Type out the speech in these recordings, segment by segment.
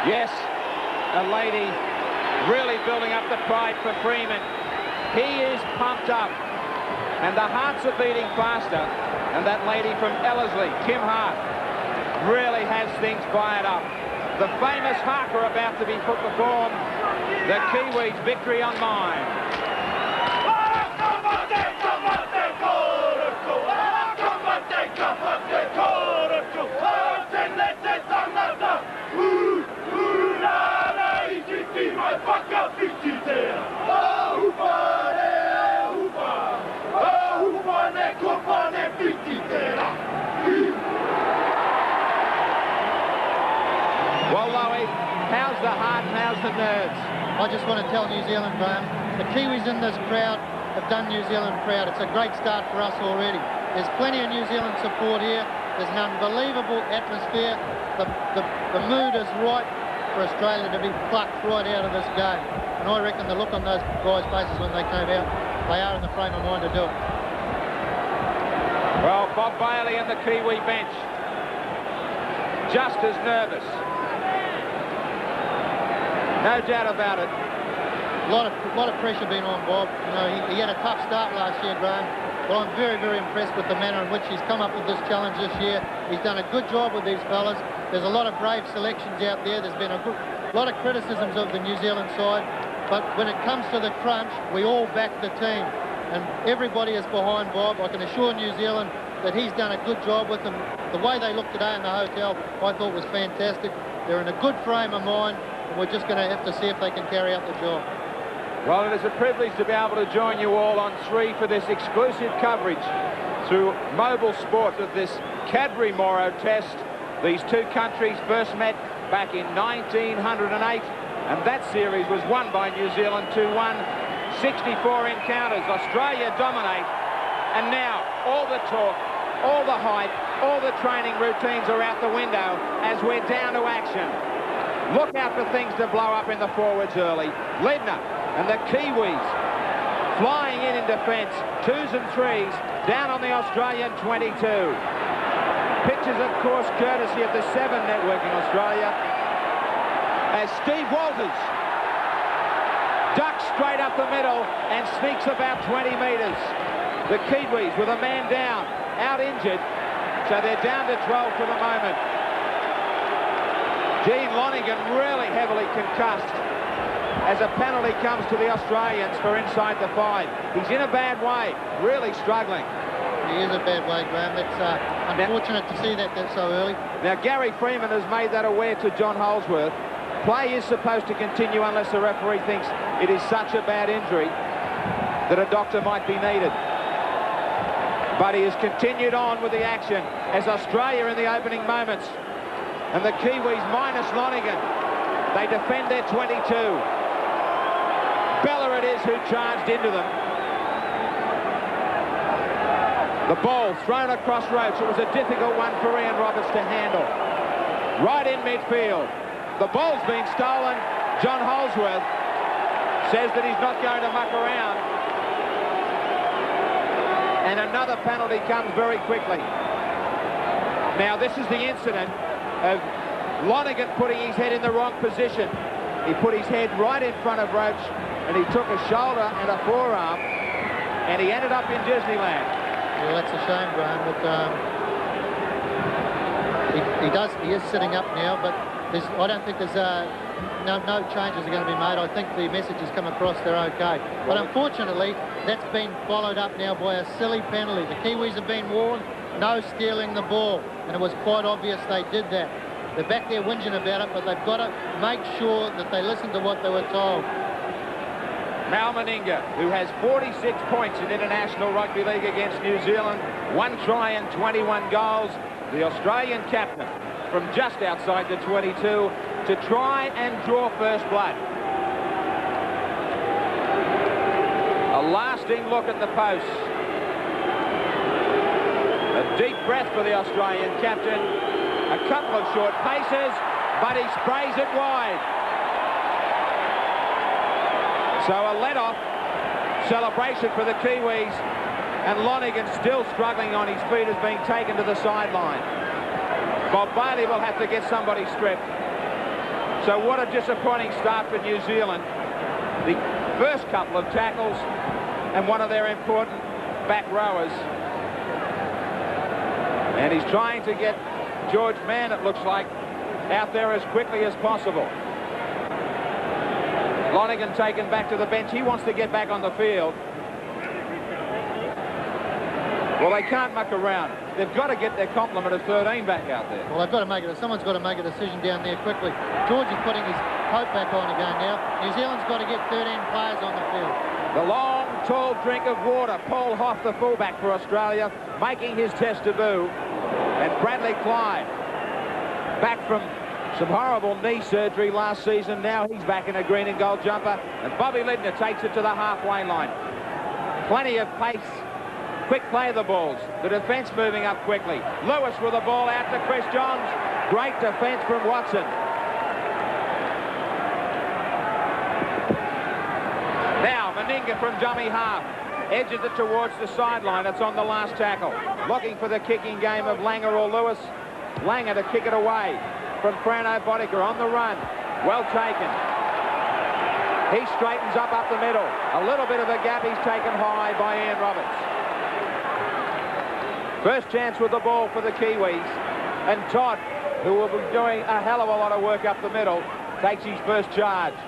Yes, a lady really building up the pride for Freeman. He is pumped up, and the hearts are beating faster. And that lady from Ellerslie, Kim Hart, really has things fired up. The famous haka about to be performed. The Kiwis' victory on mine. Well, Lowy, how's the heart and how's the nerves? I just want to tell New Zealand, Graham, the Kiwis in this crowd have done New Zealand proud. It's a great start for us already. There's plenty of New Zealand support here. There's an unbelievable atmosphere. The mood is right for Australia to be plucked right out of this game. And I reckon the look on those guys' faces when they came out, they are in the frame of mind to do it. Well, Bob Bailey and the Kiwi bench, just as nervous. No doubt about it. A lot of pressure being on Bob. You know, he had a tough start last year, Graham. But I'm very, very impressed with the manner in which he's come up with this challenge this year. He's done a good job with these fellas. There's a lot of brave selections out there. There's been a lot of criticisms of the New Zealand side. But when it comes to the crunch, we all back the team. And everybody is behind Bob. I can assure New Zealand that he's done a good job with them. The way they look today in the hotel, I thought was fantastic. They're in a good frame of mind. We're just going to have to see if they can carry out the job. Well, it is a privilege to be able to join you all on 3 for this exclusive coverage through Mobile Sport of this Cadbury Moro Test. These two countries first met back in 1908, and that series was won by New Zealand 2-1. 64 encounters. Australia dominate, and now all the talk, all the hype, all the training routines are out the window as we're down to action. Look out for things to blow up in the forwards early. Ledner and the Kiwis flying in defence. 2s and 3s down on the Australian 22. Pictures, of course, courtesy of the 7 Network in Australia. As Steve Walters ducks straight up the middle and sneaks about 20 metres. The Kiwis with a man down, out injured. So they're down to 12 for the moment. Gene Lonergan really heavily concussed as a penalty comes to the Australians for inside the 5. He's in a bad way, really struggling. He is a bad way, Graham. It's unfortunate to see that so early. Now, Gary Freeman has made that aware to John Holsworth. Play is supposed to continue unless the referee thinks it is such a bad injury that a doctor might be needed. But he has continued on with the action as Australia in the opening moments. And the Kiwis minus Lonergan. They defend their 22. Bella it is who charged into them. The ball thrown across Roach. It was a difficult one for Ian Roberts to handle. Right in midfield. The ball's been stolen. John Holsworth says that he's not going to muck around. And another penalty comes very quickly. Now, this is the incident of Lonergan putting his head in the wrong position. He put his head right in front of Roach, and he took a shoulder and a forearm, and he ended up in Disneyland. Well, that's a shame, Graham, but he is sitting up now, but I don't think there's no changes are going to be made. I think the message has come across, they're okay. But unfortunately, that's been followed up now by a silly penalty. The Kiwis have been warned, no stealing the ball, and it was quite obvious they did that. They're back there whinging about it, but they've got to make sure that they listen to what they were told. Mal Meninga, who has 46 points in International Rugby League against New Zealand, 1 try and 21 goals, the Australian captain from just outside the 22 to try and draw first blood. A lasting look at the posts. A deep breath for the Australian captain. A couple of short paces, but he sprays it wide. So a let-off celebration for the Kiwis, and Lonergan still struggling on his feet as being taken to the sideline. Bob Bailey will have to get somebody stripped. So what a disappointing start for New Zealand. The first couple of tackles and one of their important back rowers. And he's trying to get George Mann, it looks like, out there as quickly as possible. Lonergan taken back to the bench. He wants to get back on the field. Well, they can't muck around. They've got to get their complement of 13 back out there. Well, they've got to make it. Someone's got to make a decision down there quickly. George is putting his coat back on again now. New Zealand's got to get 13 players on the field. The long, tall drink of water. Paul Hoff, the fullback for Australia, making his test debut. And Bradley Clyde, back from some horrible knee surgery last season. Now he's back in a green and gold jumper. And Bobby Lindner takes it to the halfway line. Plenty of pace. Quick play of the balls. The defence moving up quickly. Lewis with the ball out to Chris Johns. Great defence from Watson. Now Meninga from dummy half. Edges it towards the sideline. It's on the last tackle. Looking for the kicking game of Langer or Lewis. Langer to kick it away from Frano Bodica on the run. Well taken. He straightens up the middle. A little bit of a gap. He's taken high by Ian Roberts. First chance with the ball for the Kiwis. And Todd, who will be doing a hell of a lot of work up the middle, takes his first charge.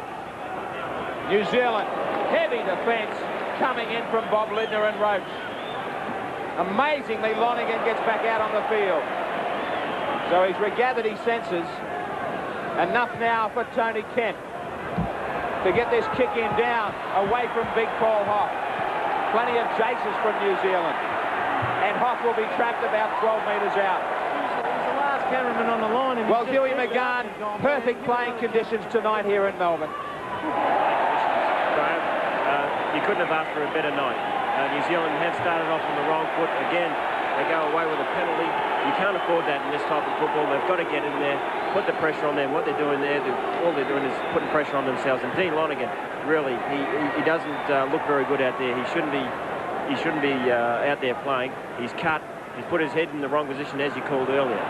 New Zealand, heavy defence coming in from Bob Lindner and Roach. Amazingly, Lonergan gets back out on the field. So he's regathered his senses. Enough now for Tony Kemp to get this kick in down away from big Paul Hoff. Plenty of chases from New Zealand. And Hoff will be trapped about 12 metres out. He's the last cameraman on the line. And well, Huey McGahn, perfect playing conditions tonight here in Melbourne. Graham, you couldn't have asked for a better night. New Zealand had started off on the wrong foot. Again, they go away with a penalty. You can't afford that in this type of football. They've got to get in there, put the pressure on them. What they're doing there, all they're doing is putting pressure on themselves. And Dean Lonergan, really, he doesn't look very good out there. He shouldn't be out there playing. He's cut. He's put his head in the wrong position, as you called earlier.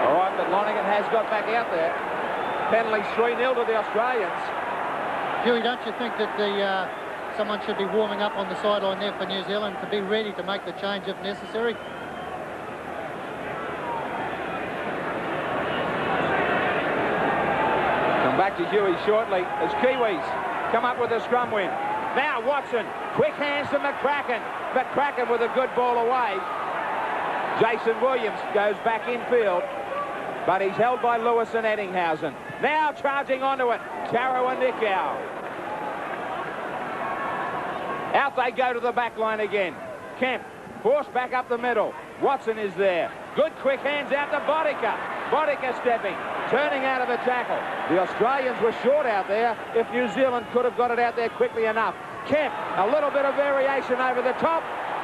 All right, but Lonergan has got back out there. Penalty 3-0 to the Australians. Huey, don't you think that someone should be warming up on the sideline there for New Zealand to be ready to make the change if necessary? Come back to Huey shortly as Kiwis come up with a scrum win. Now Watson, quick hands to McCracken. McCracken with a good ball away. Jason Williams goes back infield, but he's held by Lewis and Eddinghausen. Now charging onto it, Taro and Nicow. Out they go to the back line again. Kemp forced back up the middle. Watson is there. Good quick hands out to Bodica. Bodica stepping, turning out of the tackle. The Australians were short out there. If New Zealand could have got it out there quickly enough. Kemp, a little bit of variation over the top.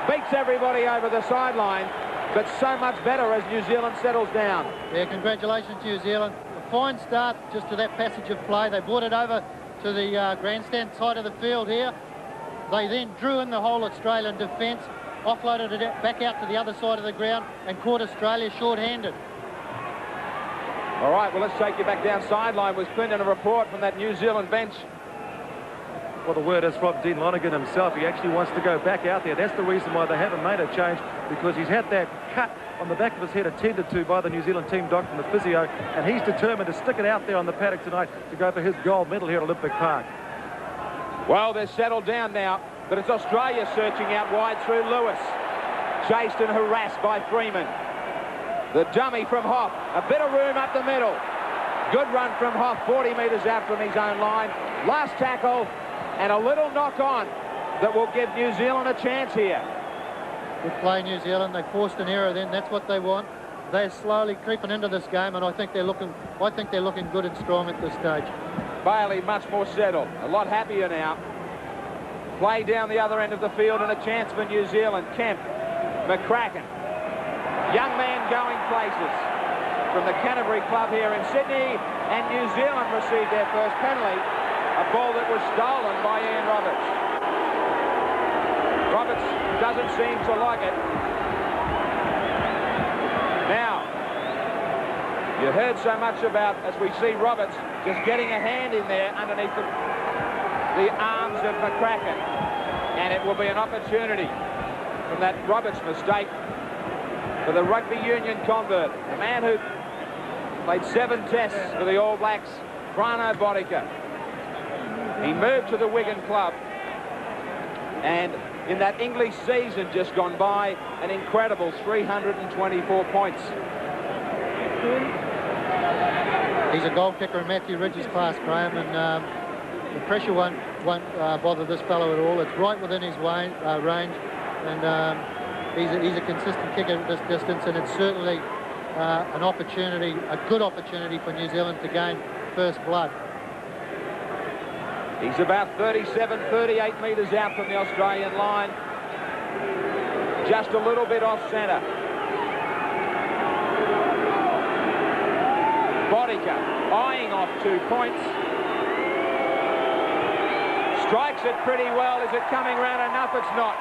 Beats everybody over the sideline. But so much better as New Zealand settles down. Yeah, congratulations, New Zealand. A fine start just to that passage of play. They brought it over to the grandstand side of the field here. They then drew in the whole Australian defence, offloaded it back out to the other side of the ground and caught Australia short-handed. All right, well, let's take you back down sideline with Clinton, a report from that New Zealand bench. Well, the word is from Dean Lonergan himself. He actually wants to go back out there. That's the reason why they haven't made a change, because he's had that cut on the back of his head attended to by the New Zealand team doctor and the physio, and he's determined to stick it out there on the paddock tonight to go for his gold medal here at Olympic Park. Well, they're settled down now, but it's Australia searching out wide through Lewis. Chased and harassed by Freeman. The dummy from Hoff. A bit of room up the middle. Good run from Hoff, 40 metres out from his own line. Last tackle, and a little knock on that will give New Zealand a chance here. Good play, New Zealand. They forced an error then. That's what they want. They're slowly creeping into this game, and I think they're looking good and strong at this stage. Bailey much more settled, a lot happier now. Play down the other end of the field and a chance for New Zealand. Kemp, McCracken. Young man going places from the Canterbury club here in Sydney, and New Zealand received their first penalty, a ball that was stolen by Ian Roberts. Roberts doesn't seem to like it. Now, You heard so much about, as we see Roberts just getting a hand in there underneath the arms of McCracken. And it will be an opportunity from that Roberts mistake for the rugby union convert. The man who played 7 tests for the All Blacks, Frano Botica. He moved to the Wigan club. And in that English season just gone by, an incredible 324 points. He's a goal kicker in Matthew Ridge's class, Graham, and the pressure won't bother this fellow at all. It's right within his range, and he's a consistent kicker at this distance, and it's certainly an opportunity, a good opportunity for New Zealand to gain first blood. He's about 37, 38 metres out from the Australian line. Just a little bit off centre. Botica eyeing off 2 points. Strikes it pretty well. Is it coming round enough? It's not.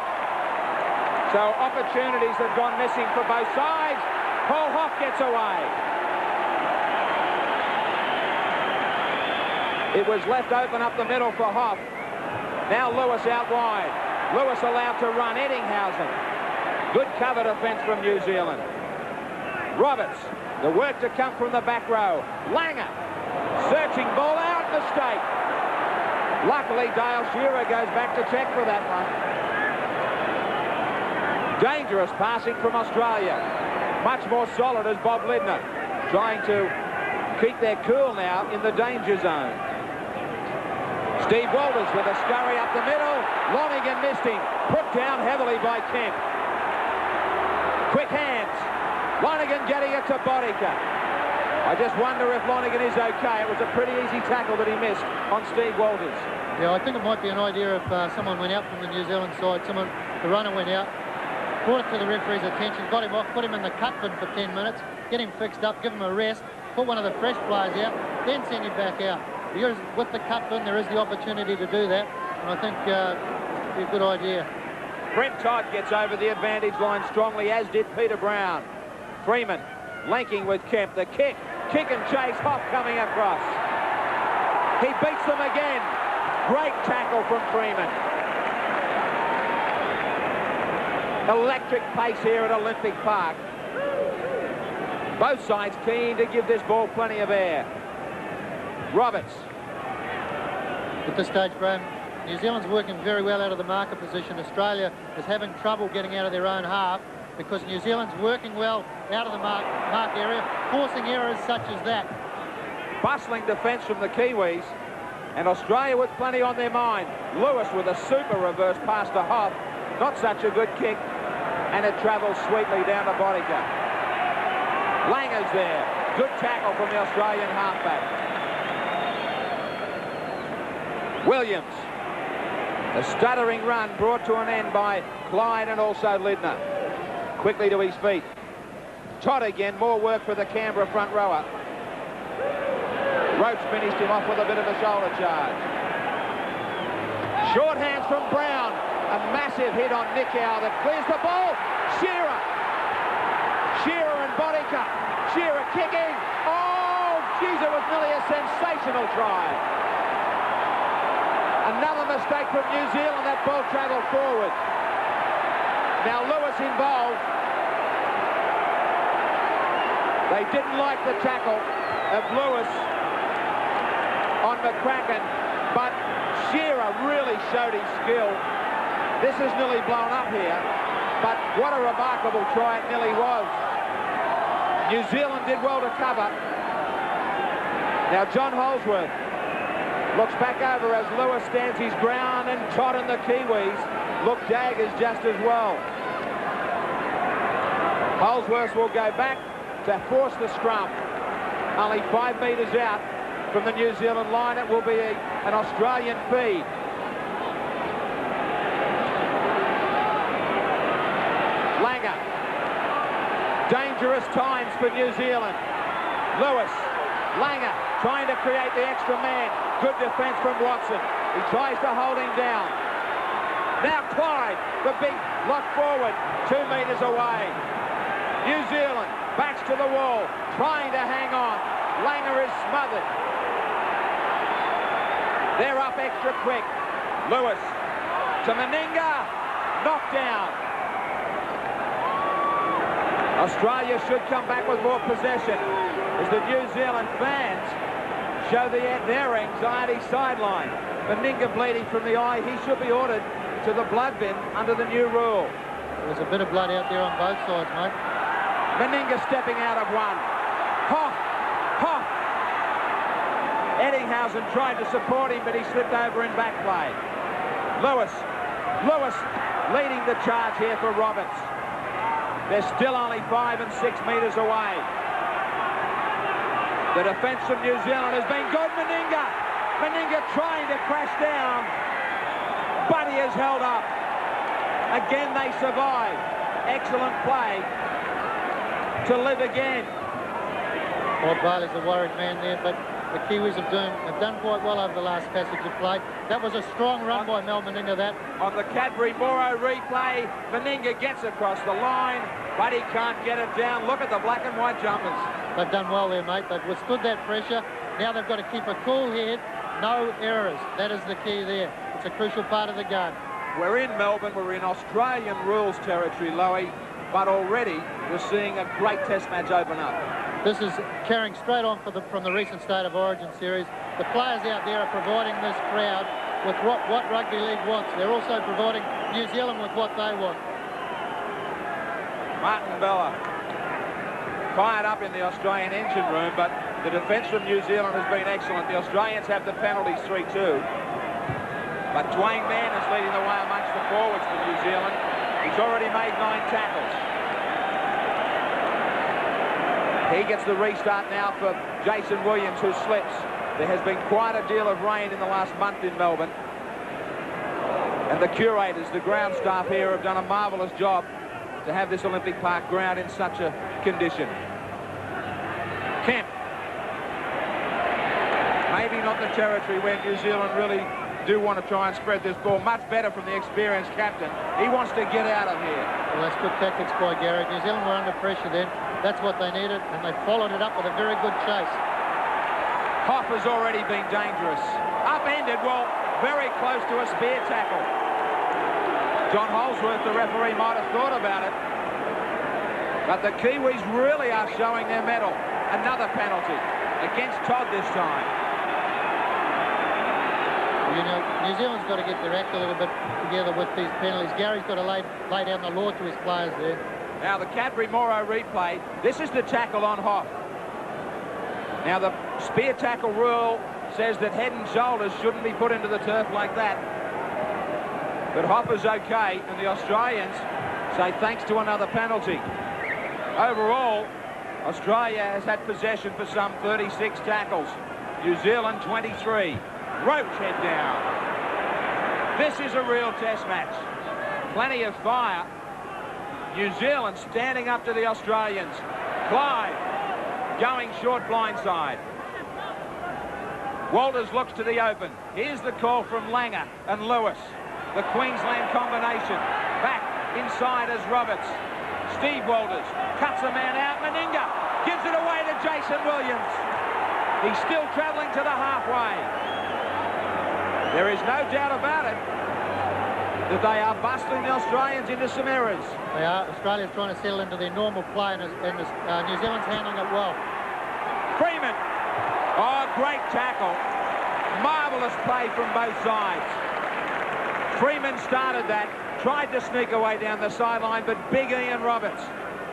So opportunities have gone missing for both sides. Paul Hoff gets away. It was left open up the middle for Hoff. Now Lewis out wide. Lewis allowed to run. Eddinghausen. Good cover defence from New Zealand. Roberts. The work to come from the back row. Langer. Searching ball out. Mistake. Luckily, Dale Shearer goes back to check for that one. Dangerous passing from Australia. Much more solid as Bob Lidner. Trying to keep their cool now in the danger zone. Steve Walters with a scurry up the middle. Lonergan missed him. Put down heavily by Kemp. Quick hands. Lonergan getting it to Botica. I just wonder if Lonergan is okay. It was a pretty easy tackle that he missed on Steve Walters. Yeah, I think it might be an idea if someone went out from the New Zealand side. The runner went out, brought it to the referee's attention, got him off, put him in the cut bin for 10 minutes, get him fixed up, give him a rest, put one of the fresh players out, then send him back out. Because with the cut bin, there is the opportunity to do that, and I think it'd be a good idea. Brent Todd gets over the advantage line strongly, as did Peter Brown. Freeman linking with Kemp. The kick and chase. Hoff coming across. He beats them again. Great tackle from Freeman. Electric pace here at Olympic Park. Both sides keen to give this ball plenty of air. Roberts. At this stage, Graham, New Zealand's working very well out of the marker position. Australia is having trouble getting out of their own half because New Zealand's working well out of the mark area, forcing errors such as that. Bustling defence from the Kiwis, and Australia with plenty on their mind. Lewis with a super reverse pass to Hoff. Not such a good kick, and it travels sweetly down to Botica. Langer's there. Good tackle from the Australian halfback. Williams. A stuttering run brought to an end by Clyde and also Lidner. Quickly to his feet. Todd again, more work for the Canberra front rower. Roach finished him off with a bit of a shoulder charge. Short hands from Brown. A massive hit on Nicow that clears the ball. Shearer. Shearer and Botica. Shearer kicking. Oh, geez, it was nearly a sensational try. Another mistake from New Zealand. That ball travelled forward. Now Lewis involved. They didn't like the tackle of Lewis on McCracken, but Shearer really showed his skill. This is nearly blown up here, but what a remarkable try it nearly was. New Zealand did well to cover. Now John Holsworth looks back over as Lewis stands his ground, and Todd and the Kiwis look daggers just as well. Holsworth will go back to force the scrum. Only 5 metres out from the New Zealand line. It will be an Australian feed. Langer. Dangerous times for New Zealand. Lewis. Langer trying to create the extra man. Good defence from Watson. He tries to hold him down. Now Clyde, the big lock forward, 2 metres away. New Zealand backs to the wall, trying to hang on. Langer is smothered. They're up extra quick. Lewis to Meninga, knocked down. Australia should come back with more possession as the New Zealand fans show their anxiety sideline. Meninga bleeding from the eye. He should be ordered to the blood bin under the new rule. There's a bit of blood out there on both sides, mate. Meninga stepping out of one. Hoff. Eddinghausen tried to support him, but he slipped over in back play. Lewis leading the charge here for Roberts. They're still only 5 and 6 metres away. The defence from New Zealand has been good. Meninga trying to crash down, but he is held up. Again, they survive. Excellent play to live again. Well, Bailey's a worried man there, but the Kiwis have done quite well over the last passage of play. That was a strong run by Mal Meninga, that. On the Cadbury-Moro replay, Meninga gets across the line, but he can't get it down. Look at the black and white jumpers. They've done well there, mate. They've withstood that pressure. Now they've got to keep a cool head. No errors. That is the key there. It's a crucial part of the game. We're in Melbourne. We're in Australian rules territory, Lowy, but already we're seeing a great test match open up. This is carrying straight on from the recent State of Origin series. The players out there are providing this crowd with what rugby league wants. They're also providing New Zealand with what they want. Martin Bella fired up in the Australian engine room, but the defence from New Zealand has been excellent. The Australians have the penalties 3-2. But Dwayne Mann is leading the way amongst the forwards for New Zealand. He's already made 9 tackles. He gets the restart now for Jason Williams, who slips. There has been quite a deal of rain in the last month in Melbourne. And the curators, the ground staff here, have done a marvellous job to have this Olympic Park ground in such a condition. Kemp. Maybe not the territory where New Zealand really do want to try and spread this ball. Much better from the experienced captain. He wants to get out of here. Well, that's good tactics by Gary. New Zealand were under pressure then. That's what they needed, and they followed it up with a very good chase. Hoff has already been dangerous. Upended, well, very close to a spear tackle. John Holsworth, the referee, might have thought about it. But the Kiwis really are showing their mettle. Another penalty against Todd this time. You know, New Zealand's got to get their act a little bit together with these penalties. Gary's got to lay down the law to his players there. Now the Cadbury-Moro replay. This is the tackle on Hoff. Now the spear tackle rule says that head and shoulders shouldn't be put into the turf like that. But Hoff is okay, and the Australians say thanks to another penalty. Overall, Australia has had possession for some 36 tackles. New Zealand 23. Roach head down. This is a real test match. Plenty of fire. New Zealand standing up to the Australians. Clive going short blindside. Walters looks to the open. Here's the call from Langer and Lewis. The Queensland combination. Back inside as Roberts. Steve Walters cuts a man out. Meninga gives it away to Jason Williams. He's still travelling to the halfway. There is no doubt about it that they are bustling the Australians into some errors. They are. Australia's trying to settle into their normal play, and New Zealand's handling it well. Freeman. Oh, great tackle. Marvellous play from both sides. Freeman started that, tried to sneak away down the sideline, but big Ian Roberts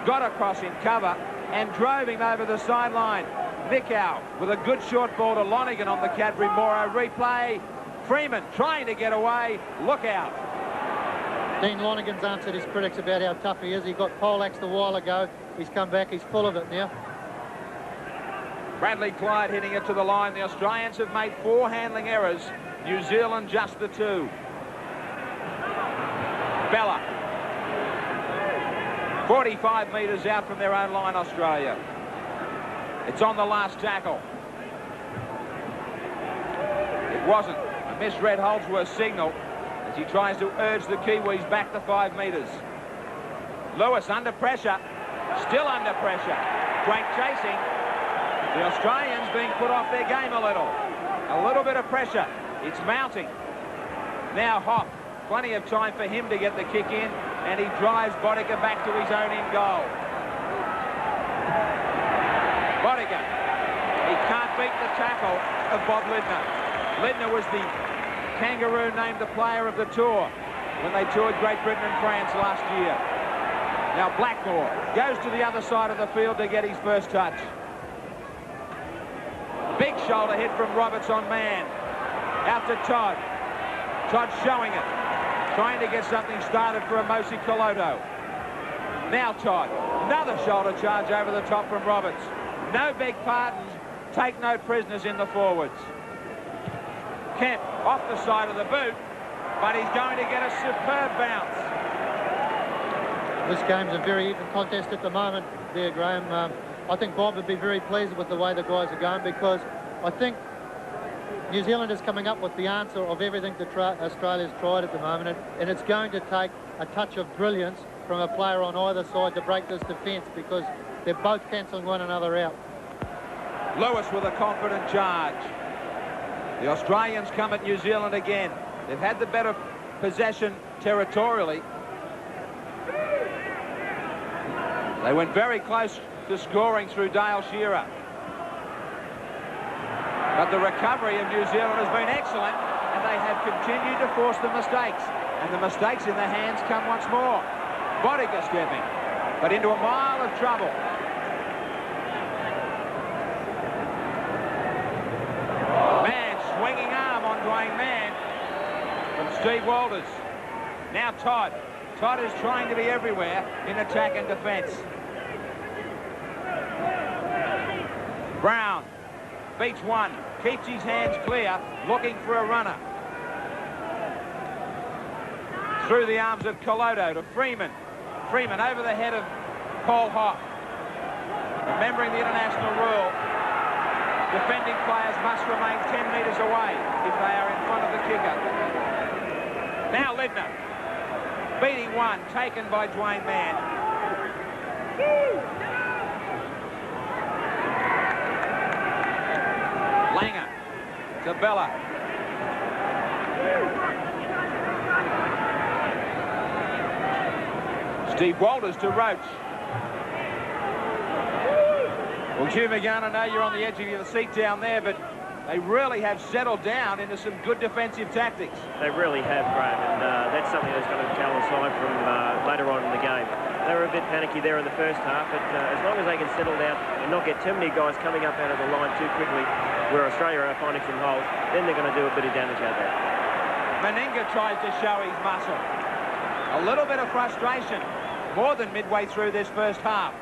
got across in cover and drove him over the sideline. Nickow with a good short ball to Lonergan on the Cadbury-Moro replay. Freeman trying to get away. Look out. Dean Lonergan's answered his critics about how tough he is. He got poleaxed a while ago. He's come back. He's full of it now. Bradley Clyde hitting it to the line. The Australians have made 4 handling errors. New Zealand just the 2. Bella. 45 metres out from their own line, Australia. It's on the last tackle. It wasn't. A misread Holdsworth's signal as he tries to urge the Kiwis back to 5 metres. Lewis under pressure. Still under pressure. Great chasing. The Australians being put off their game a little. A little bit of pressure. It's mounting. Now Hopp. Plenty of time for him to get the kick in, and he drives Botica back to his own end goal. Botica. He can't beat the tackle of Bob Lindner. Lindner was the Kangaroo named the player of the tour when they toured Great Britain and France last year. Now Blackmore goes to the other side of the field to get his first touch. Big shoulder hit from Roberts on man. Out to Todd. Todd showing it. Trying to get something started for Amosi Koloto. Now Todd. Another shoulder charge over the top from Roberts. No big pardons. Take no prisoners in the forwards. Kemp off the side of the boot, but he's going to get a superb bounce. This game's a very even contest at the moment there, Graham. I think Bob would be very pleased with the way the guys are going, because I think New Zealand is coming up with the answer of everything that Australia's tried at the moment, and it's going to take a touch of brilliance from a player on either side to break this defence, because they're both cancelling one another out. Lewis with a confident charge. The Australians come at New Zealand again. They've had the better possession territorially. They went very close to scoring through Dale Shearer. But the recovery of New Zealand has been excellent, and they have continued to force the mistakes. And the mistakes in the hands come once more. Botica stepping, but into a mile of trouble. Mann, swinging arm on Dwayne Mann from Steve Walters. Now Todd. Todd is trying to be everywhere in attack and defence. Brown beats one, keeps his hands clear, looking for a runner. Through the arms of Koloto to Freeman. Freeman over the head of Paul Hopp. Remembering the international rule, defending players must remain 10 metres away if they are in front of the kicker. Now Lindner. Beating one, taken by Dwayne Mann. Langer to Bella. Steve Walters to Roach. Well, Hugh McGann, I know you're on the edge of your seat down there, but they really have settled down into some good defensive tactics. They really have, Graham, and that's something that's going to tell aside from later on in the game. They were a bit panicky there in the first half, but as long as they can settle down and not get too many guys coming up out of the line too quickly, where Australia are finding some holes, then they're going to do a bit of damage out there. Meninga tries to show his muscle. A little bit of frustration, more than midway through this first half.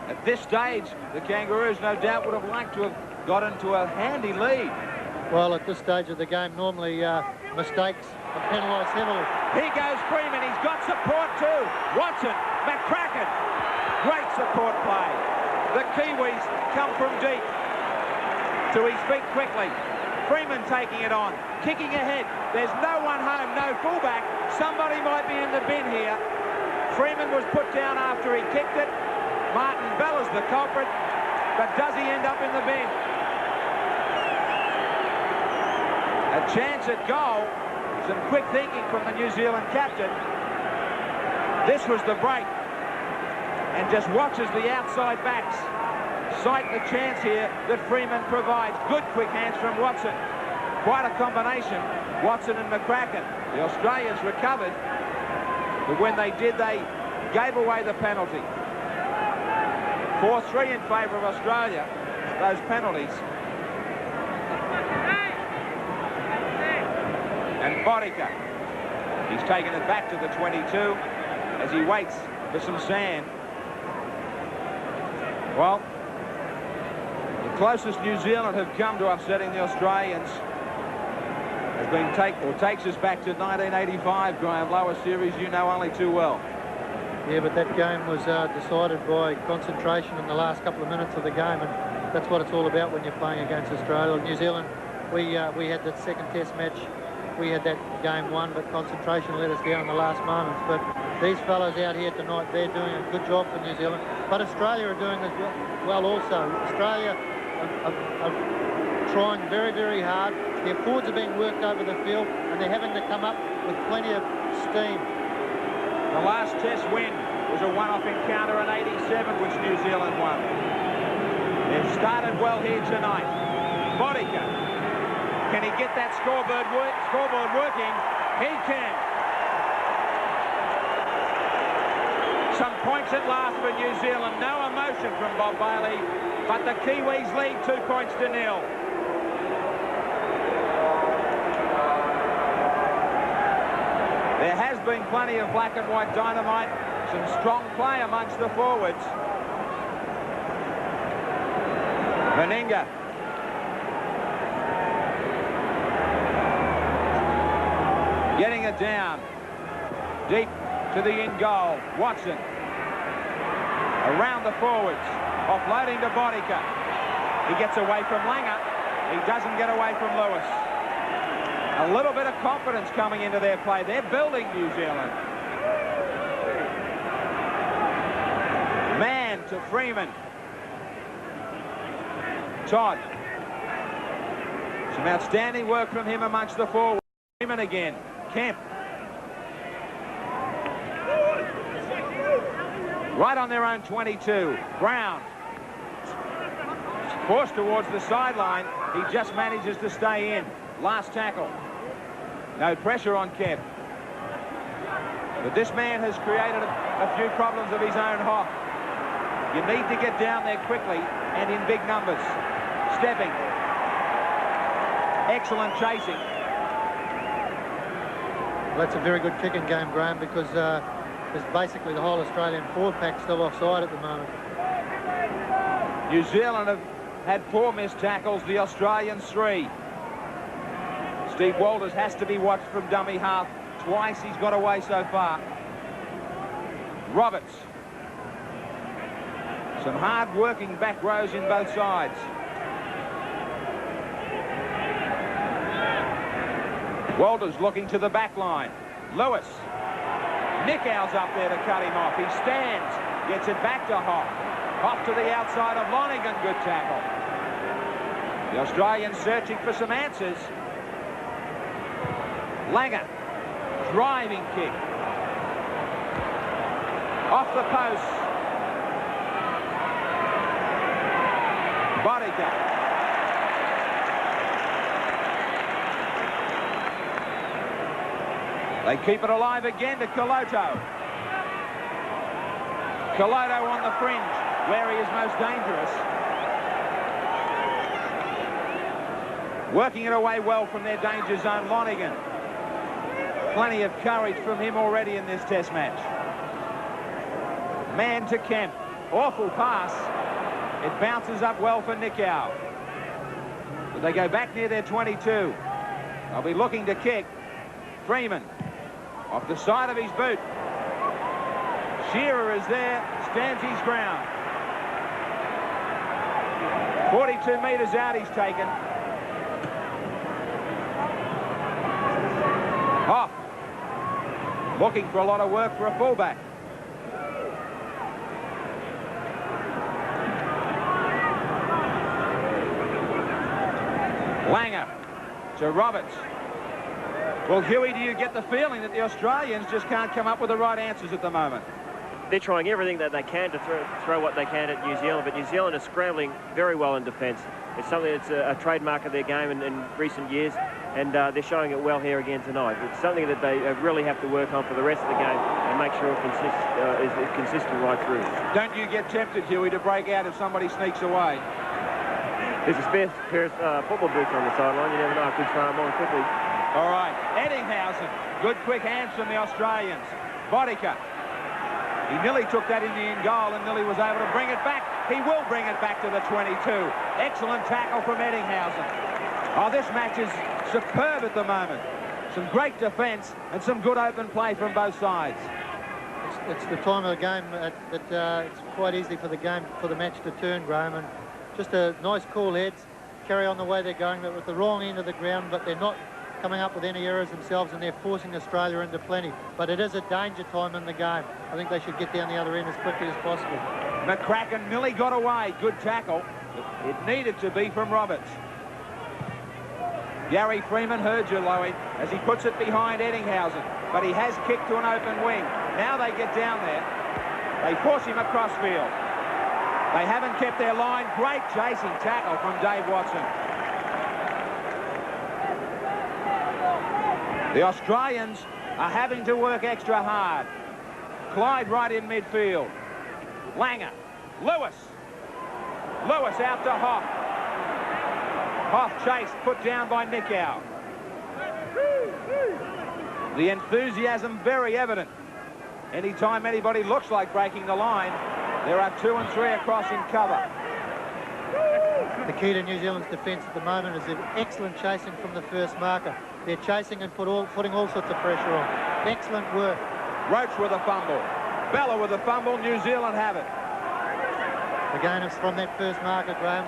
At this stage, the Kangaroos no doubt would have liked to have got into a handy lead. Well, at this stage of the game, normally mistakes are penalised heavily. Here goes Freeman. He's got support too. Watson, McCracken. Great support play. The Kiwis come from deep to his feet quickly. Freeman taking it on, kicking ahead. There's no one home, no fullback. Somebody might be in the bin here. Freeman was put down after he kicked it. Martin Bella's the culprit, but does he end up in the bin? A chance at goal. Some quick thinking from the New Zealand captain. This was the break. And just watches the outside backs sight the chance here that Freeman provides. Good quick hands from Watson. Quite a combination, Watson and McCracken. The Australians recovered, but when they did, they gave away the penalty. 4-3 in favour of Australia, those penalties. And Botica, he's taken it back to the 22 as he waits for some sand. Well, the closest New Zealand have come to upsetting the Australians has been takes us back to 1985, Graham. Lower series you know only too well. Yeah, but that game was decided by concentration in the last couple of minutes of the game, and that's what it's all about when you're playing against Australia. New Zealand, we had that second test match. We had that game won, but concentration let us down in the last moments. But these fellows out here tonight, they're doing a good job for New Zealand. But Australia are doing as well also. Australia are trying very, very hard. Their forwards are being worked over the field, and they're having to come up with plenty of steam. The last Test win was a one-off encounter in '87, which New Zealand won. They've started well here tonight. Botica, can he get that scoreboard working? He can. Some points at last for New Zealand. No emotion from Bob Bailey, but the Kiwis lead 2 points to 0. There has been plenty of black and white dynamite. Some strong play amongst the forwards. Meninga. Getting it down. Deep to the in goal. Watson. Around the forwards. Offloading to Botica. He gets away from Langer. He doesn't get away from Lewis. A little bit of confidence coming into their play. They're building New Zealand. Man to Freeman. Todd. Some outstanding work from him amongst the forwards. Freeman again. Kemp. Right on their own 22. Brown. Forced towards the sideline. He just manages to stay in. Last tackle. No pressure on Kemp. But this man has created a few problems of his own hop. You need to get down there quickly and in big numbers. Stepping. Excellent chasing. Well, that's a very good kicking game, Graham, because there's basically the whole Australian forward pack still offside at the moment. New Zealand have had 4 missed tackles, the Australians 3. Steve Walters has to be watched from dummy half. Twice he's got away so far. Roberts. Some hard-working back rows in both sides. Walters looking to the back line. Lewis. Nickow's up there to cut him off. He stands, gets it back to Hoff. Hoff to the outside of Lonergan. Good tackle. The Australians searching for some answers. Langer. Driving kick. Off the post. Botica. They keep it alive again to Coloto. Coloto on the fringe, where he is most dangerous. Working it away well from their danger zone, Lonergan. Plenty of courage from him already in this Test match. Man to Kemp. Awful pass. It bounces up well for Nicow. But they go back near their 22. They'll be looking to kick. Freeman. Off the side of his boot. Shearer is there, stands his ground. 42 metres out he's taken. Hoff. Looking for a lot of work for a fullback. Langer to Roberts. Well, Huey, do you get the feeling that the Australians just can't come up with the right answers at the moment? They're trying everything that they can to throw what they can at New Zealand, but New Zealand is scrambling very well in defence. It's something that's a trademark of their game in recent years, and they're showing it well here again tonight. It's something that they really have to work on for the rest of the game and make sure it is consistent right through. Don't you get tempted, Huey, to break out if somebody sneaks away? There's a spare pair of football boots on the sideline. You never know, I could throw them on quickly. All right, Eddinghausen. Good quick hands from the Australians. Botica. He nearly took that in the in goal and nearly was able to bring it back. He will bring it back to the 22. Excellent tackle from Eddinghausen. Oh, this match is superb at the moment. Some great defence and some good open play from both sides. It's the time of the game that it's quite easy for the match to turn, Graham, and just a nice cool heads, carry on the way they're going. They're at the wrong end of the ground, but they're not coming up with any errors themselves, and they're forcing Australia into plenty. But it is a danger time in the game. I think they should get down the other end as quickly as possible. McCracken nearly got away. Good tackle. It needed to be from Roberts. Gary Freeman heard you, Lowy, as he puts it behind Eddinghausen. But he has kicked to an open wing. Now they get down there. They force him across field. They haven't kept their line. Great chasing tackle from Dave Watson. The Australians are having to work extra hard. Clyde right in midfield. Langer. Lewis. Lewis out to Hoff. Hoff chased, put down by Nickow. The enthusiasm very evident. Anytime anybody looks like breaking the line, there are 2 and 3 across in cover. The key to New Zealand's defence at the moment is their excellent chasing from the first marker. They're chasing and putting all sorts of pressure on. Excellent work. Roach with a fumble. Bella with a fumble. New Zealand have it. Again, it's from that first marker, Graham.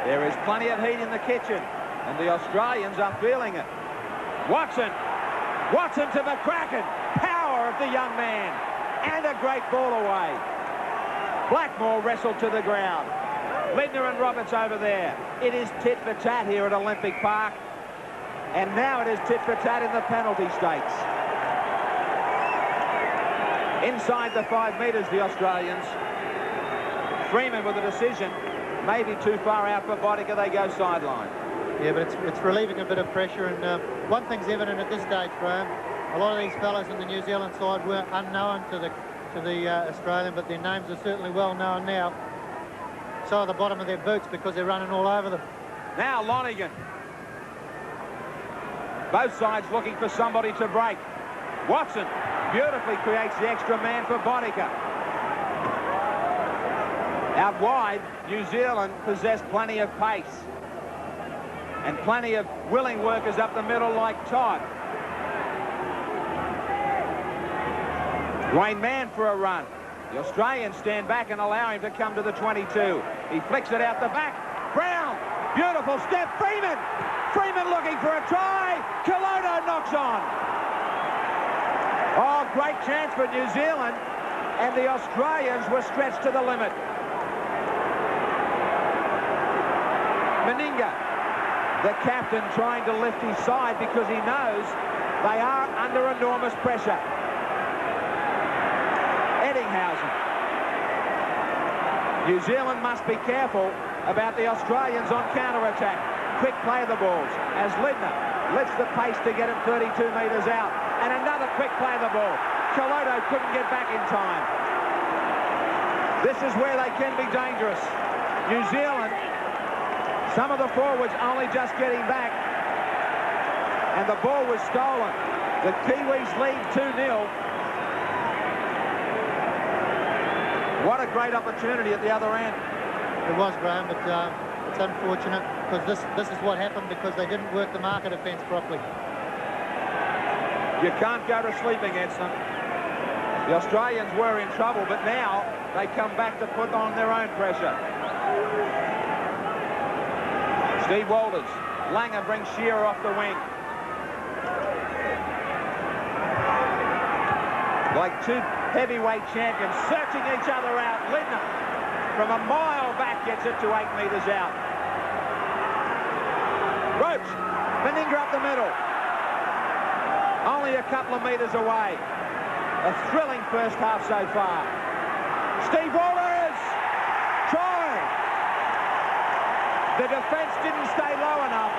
There is plenty of heat in the kitchen, and the Australians are feeling it. Watson. Watson to McCracken. Power of the young man. And a great ball away. Blackmore wrestled to the ground. Lindner and Roberts over there. It is tit for tat here at Olympic Park. And now it is tit for tat in the penalty stakes. Inside the 5 metres, the Australians. Freeman with a decision. Maybe too far out for Boddicker. They go sideline. Yeah, but it's relieving a bit of pressure. And one thing's evident at this stage, Graham. A lot of these fellas in the New Zealand side were unknown to the Australian, but their names are certainly well known now. So at the bottom of their boots because they're running all over them. Now Lonergan. Both sides looking for somebody to break. Watson beautifully creates the extra man for Boddicker. Out wide, New Zealand possessed plenty of pace. And plenty of willing workers up the middle like Todd. Wayne Mann for a run. The Australians stand back and allow him to come to the 22. He flicks it out the back. Brown, beautiful step. Freeman. Freeman looking for a try. Colodo knocks on. Oh, great chance for New Zealand. And the Australians were stretched to the limit. Meninga, the captain, trying to lift his side because he knows they are under enormous pressure. Eddinghausen. New Zealand must be careful about the Australians on counter-attack. Quick play of the balls as Lindner lifts the pace to get it 32 metres out. And another quick play of the ball. Colodo couldn't get back in time. This is where they can be dangerous. New Zealand, some of the forwards only just getting back. And the ball was stolen. The Kiwis lead 2-0. What a great opportunity at the other end. It was, Graham, but it's unfortunate because this is what happened because they didn't work the marker defence properly. You can't go to sleep against them. The Australians were in trouble, but now they come back to put on their own pressure. Steve Walters. Langer brings Shearer off the wing. Like two heavyweight champions searching each other out. Lindner from a mile back gets it to 8 metres out. Roach. Meninga up the middle. Only a couple of metres away. A thrilling first half so far. Steve Walters. Try. The defence didn't stay low enough.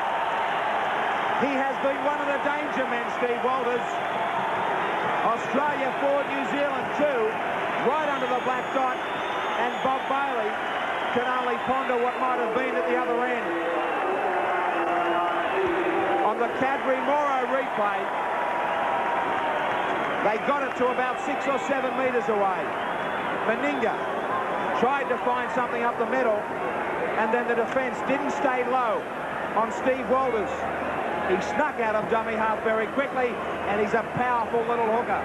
He has been one of the danger men, Steve Walters. Australia 4, New Zealand 2, right under the black dot, and Bob Bailey can only ponder what might have been at the other end. On the Cadbury-Morrow replay, they got it to about 6 or 7 metres away. Meninga tried to find something up the middle, and then the defence didn't stay low on Steve Walters. He snuck out of dummy half very quickly, and he's a powerful little hooker.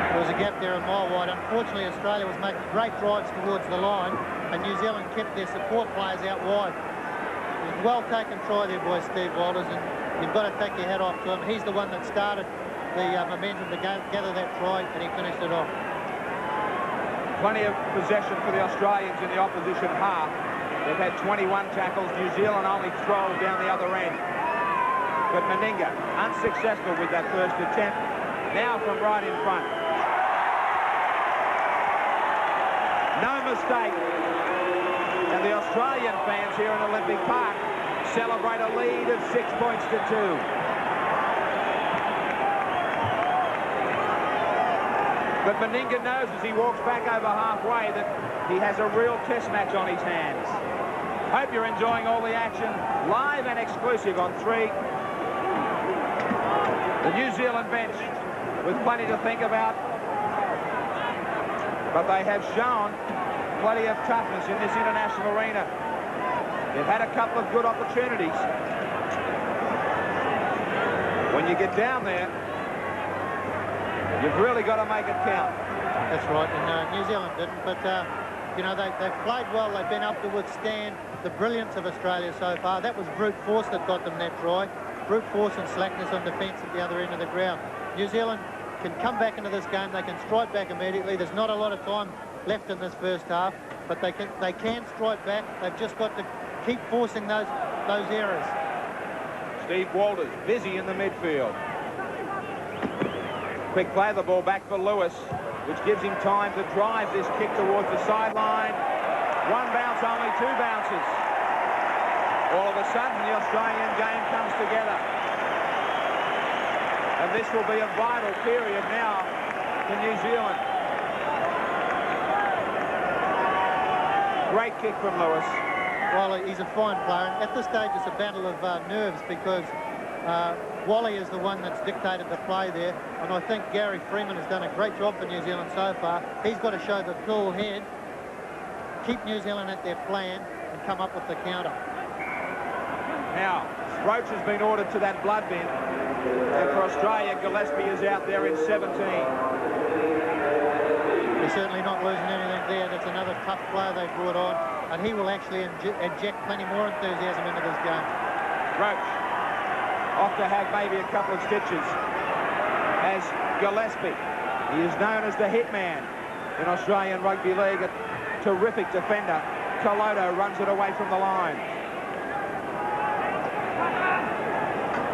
There was a gap there a mile wide. Unfortunately, Australia was making great drives towards the line, and New Zealand kept their support players out wide. well taken try there by Steve Walters, and you've got to take your hat off to him. He's the one that started the momentum to gather that try, and he finished it off. Plenty of possession for the Australians in the opposition half. They've had 21 tackles. New Zealand only 12 down the other end. But Meninga unsuccessful with that first attempt. Now from right in front. No mistake. And the Australian fans here in Olympic Park celebrate a lead of 6 points to 2. But Meninga knows as he walks back over halfway that he has a real test match on his hands. Hope you're enjoying all the action live and exclusive on 3. The New Zealand bench with plenty to think about. But they have shown plenty of toughness in this international arena. They've had a couple of good opportunities. When you get down there, you've really got to make it count. That's right, and New Zealand didn't, but you know, they've played well. They've been able to withstand the brilliance of Australia so far. That was brute force that got them that try. Brute force and slackness on defence at the other end of the ground. New Zealand can come back into this game. They can strike back immediately. There's not a lot of time left in this first half, but they can strike back. They've just got to keep forcing those errors. Steve Walters busy in the midfield. Quick play, the ball back for Lewis, which gives him time to drive this kick towards the sideline. One bounce, only 2 bounces. All of a sudden, the Australian game comes together. And this will be a vital period now for New Zealand. Great kick from Lewis. Well, he's a fine player. At this stage, it's a battle of nerves because Wally is the one that's dictated the play there. And I think Gary Freeman has done a great job for New Zealand so far. He's got to show the cool head, keep New Zealand at their plan, and come up with the counter. Now, Roach has been ordered to that blood bin. And for Australia, Gillespie is out there in 17. They're certainly not losing anything there. That's another tough player they brought on. And he will actually inject plenty more enthusiasm into this game. Roach off to have maybe a couple of stitches as Gillespie. He is known as the hitman in Australian Rugby League. A terrific defender. Toloto runs it away from the line.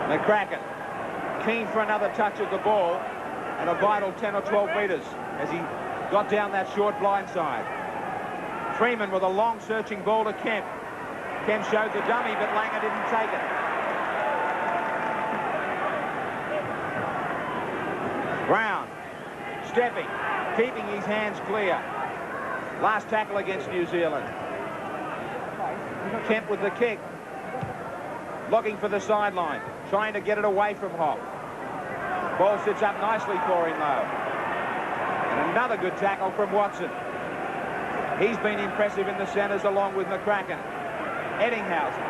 McCracken keen for another touch of the ball and a vital 10 or 12 metres as he got down that short blind side. Freeman with a long searching ball to Kemp. Kemp showed the dummy, but Langer didn't take it. Brown stepping, keeping his hands clear. Last tackle against New Zealand. Kemp with the kick. Looking for the sideline, trying to get it away from Hopp. Ball sits up nicely for him, though. And another good tackle from Watson. He's been impressive in the centres along with McCracken. Eddinghausen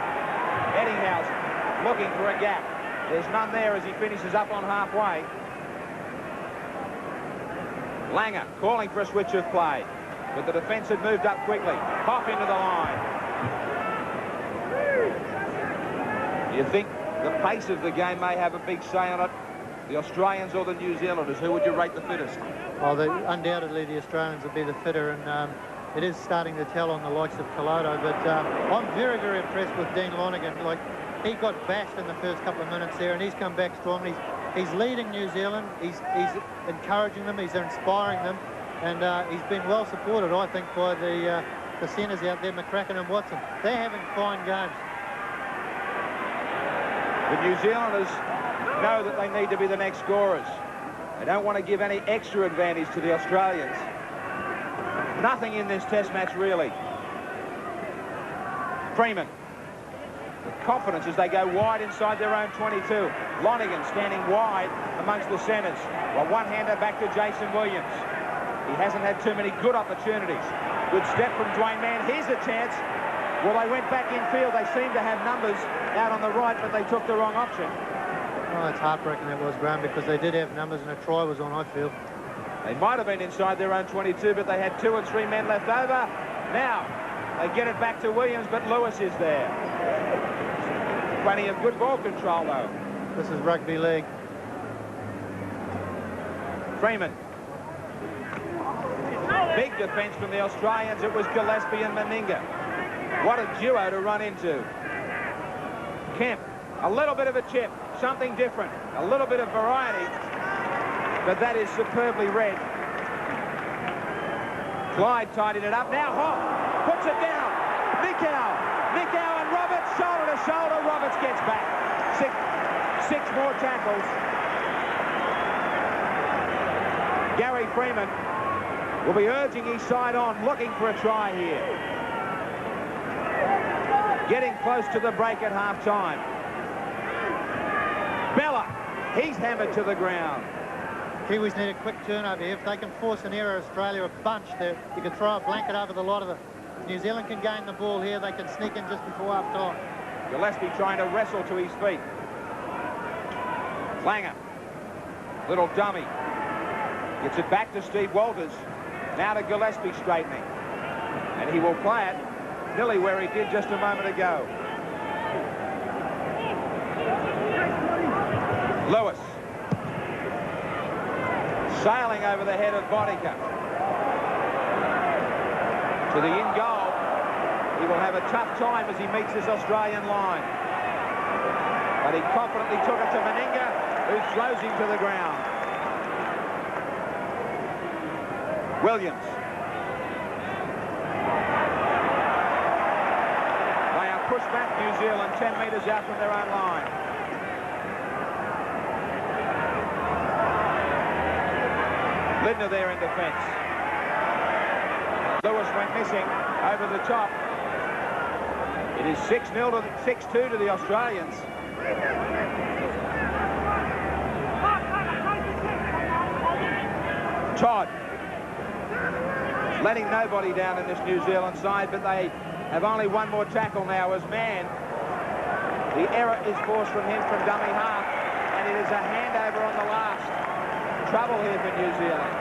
looking for a gap. There's none there as he finishes up on halfway. Langer calling for a switch of play, but the defence had moved up quickly. Hopp into the line. You think the pace of the game may have a big say on it? The Australians or the New Zealanders? Who would you rate the fittest? Well, undoubtedly the Australians would be the fitter, and it is starting to tell on the likes of Toloto. But I'm very, very impressed with Dean Lonergan. Like, he got bashed in the first couple of minutes there, and he's come back strong. He's leading New Zealand. He's encouraging them. He's inspiring them, and he's been well supported, I think, by the centres out there, McCracken and Watson. They're having fine games. The New Zealanders know that they need to be the next scorers. They don't want to give any extra advantage to the Australians. Nothing in this test match, really. Freeman. With confidence as they go wide inside their own 22. Lonergan standing wide amongst the centres. Well, one-hander back to Jason Williams. He hasn't had too many good opportunities. Good step from Dwayne Mann. Here's a chance. Well, they went back infield. They seemed to have numbers out on the right, but they took the wrong option. Oh, it's heartbreaking that was, Graham, because they did have numbers and a try was on, I feel. They might have been inside their own 22, but they had 2 and 3 men left over. Now, They get it back to Williams, but Lewis is there. Plenty of good ball control, though. This is rugby league. Freeman. Big defence from the Australians. It was Gillespie and Meninga. What a duo to run into. Kemp, a little bit of a chip, something different, a little bit of variety, but that is superbly read. Clyde tidied it up. Now Hoff puts it down. Nikau and Roberts, shoulder to shoulder. Roberts gets back. Six more tackles. Gary Freeman will be urging his side on, looking for a try here. Getting close to the break at half-time. Bella, he's hammered to the ground. Kiwis need a quick turnover here. If they can force an error, Australia a bunch there. You can throw a blanket over the lot of them. New Zealand can gain the ball here. They can sneak in just before half-time. Gillespie trying to wrestle to his feet. Langer, little dummy. Gets it back to Steve Walters. Now to Gillespie straightening. And he will play it nearly where he did just a moment ago. Lewis. Sailing over the head of Bodica. To the in goal. He will have a tough time as he meets this Australian line. But he confidently took it to Meninga, who throws him to the ground. Williams. They are pushed back, New Zealand, 10 metres out from their own line. Lindner there in defence. Lewis went missing over the top. It is 6-0 to 6-2 to the Australians. Todd letting nobody down in this New Zealand side, but they have only one more tackle now as Mann. The error is forced from him from dummy half, and it is a handover on the last. Trouble here for New Zealand.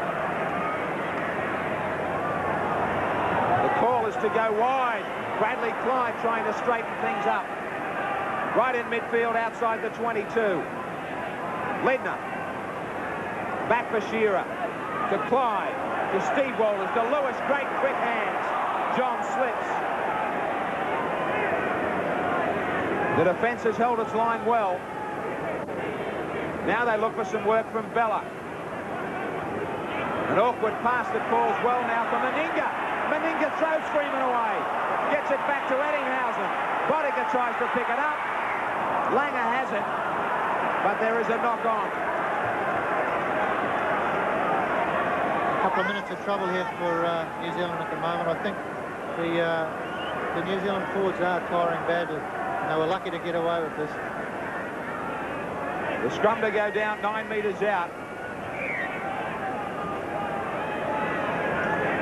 The call is to go wide. Bradley Clyde trying to straighten things up. Right in midfield outside the 22. Lindner. Back for Shearer. To Clyde. To Steve Walters. To Lewis. Great quick hands. John slips. The defence has held its line well. Now they look for some work from Bella. An awkward pass that falls well now for Meninga. Meninga throws Freeman away. Gets it back to Eddinghausen. Bodica tries to pick it up. Langer has it. But there is a knock-on. A couple of minutes of trouble here for New Zealand at the moment. I think the New Zealand forwards are tiring badly. And they were lucky to get away with this. The scrum to go down 9 metres out.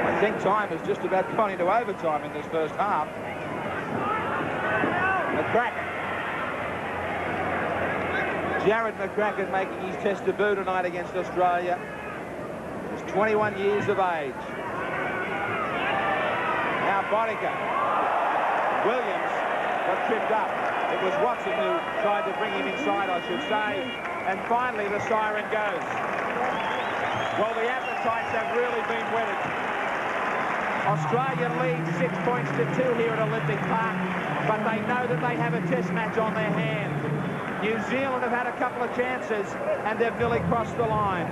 I think time has just about gone into overtime in this first half. McCracken. Jared McCracken making his test debut tonight against Australia. He's 21 years of age. Now Bodica. Williams got tripped up. It was Watson who tried to bring him inside, I should say. And finally the siren goes. Well, the appetites have really been whetted. Australia leads 6 points to 2 here at Olympic Park, but they know that they have a test match on their hands. New Zealand have had a couple of chances, and they've nearly crossed the line.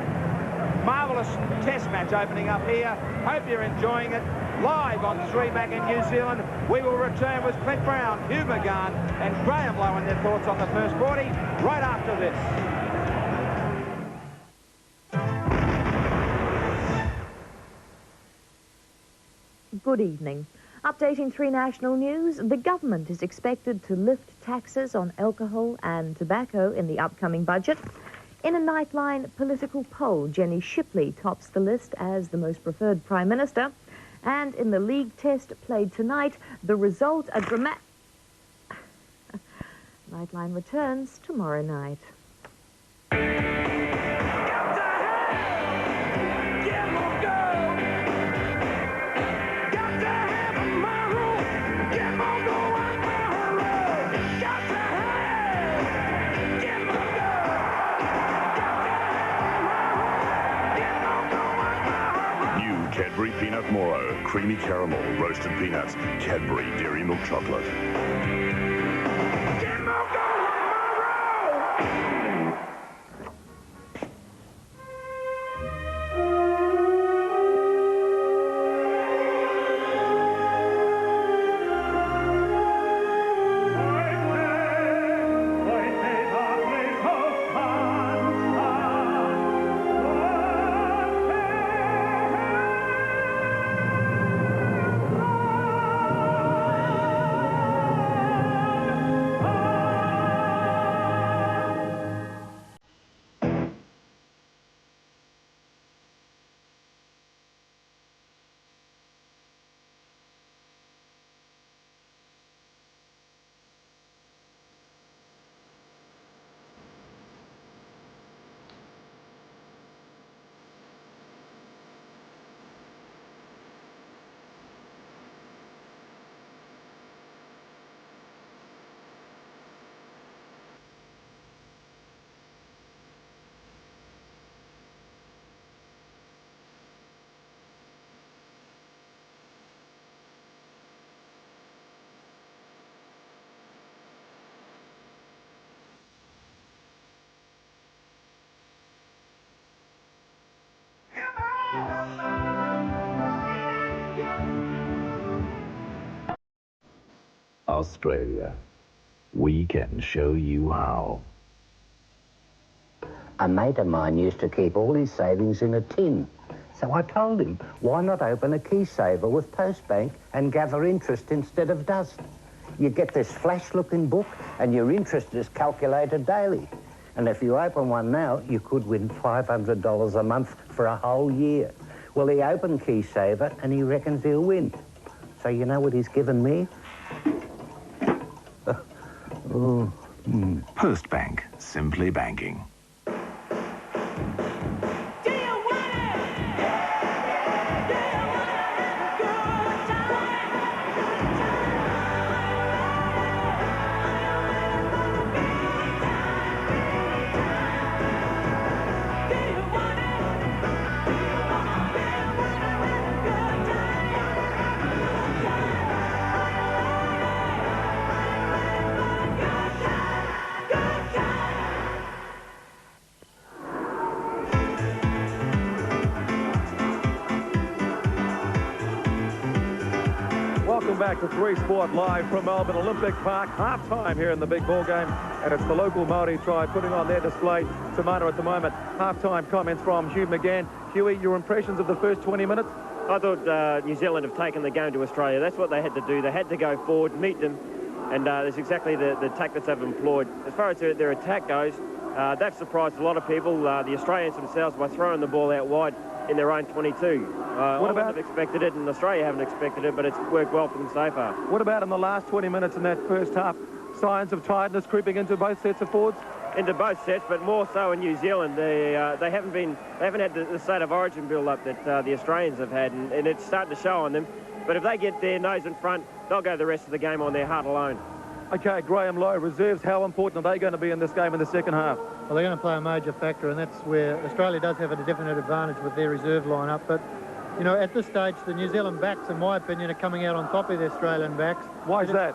Marvellous test match opening up here. Hope you're enjoying it. Live on 3Mac in New Zealand, we will return with Clint Brown, Hugh McGahn, and Graham Lowe and their thoughts on the first 40 right after this. Good evening. Updating 3 National News, the government is expected to lift taxes on alcohol and tobacco in the upcoming budget. In a Nightline political poll, Jenny Shipley tops the list as the most preferred Prime Minister. And in the league test played tonight, the result a dramatic... Nightline returns tomorrow night. creamy caramel, roasted peanuts, Cadbury Dairy Milk Chocolate. Australia, we can show you how. A mate of mine used to keep all his savings in a tin. So I told him, why not open a key saver with Postbank and gather interest instead of dust? You get this flash-looking book and your interest is calculated daily. And if you open one now, you could win $500 a month for a whole year. Well, he opened Key Saver and he reckons he'll win. So you know what he's given me? Postbank, simply banking. Welcome back to 3 Sport live from Melbourne Olympic Park. Half-time here in the big ball game, and it's the local Māori tribe putting on their display to Mana at the moment. Half-time comments from Hugh McGann. Hughie, your impressions of the first 20 minutes? I thought New Zealand have taken the game to Australia. That's what they had to do. They had to go forward, meet them, and that's exactly the tactics they've employed. As far as their attack goes, they've surprised a lot of people, the Australians themselves, by throwing the ball out wide in their own 22. I wouldn't have expected it, and Australia haven't expected it, but it's worked well for them so far. What about in the last 20 minutes in that first half? Signs of tiredness creeping into both sets of forwards? Into both sets, but more so in New Zealand. They haven't had the state of origin build-up that the Australians have had, and it's starting to show on them. But if they get their nose in front, they'll go the rest of the game on their heart alone. Okay, Graham Lowe, reserves, how important are they going to be in this game in the second half? Well, they're going to play a major factor, and that's where Australia does have a definite advantage with their reserve lineup. But, you know, at this stage, the New Zealand backs, in my opinion, are coming out on top of the Australian backs. Why is that?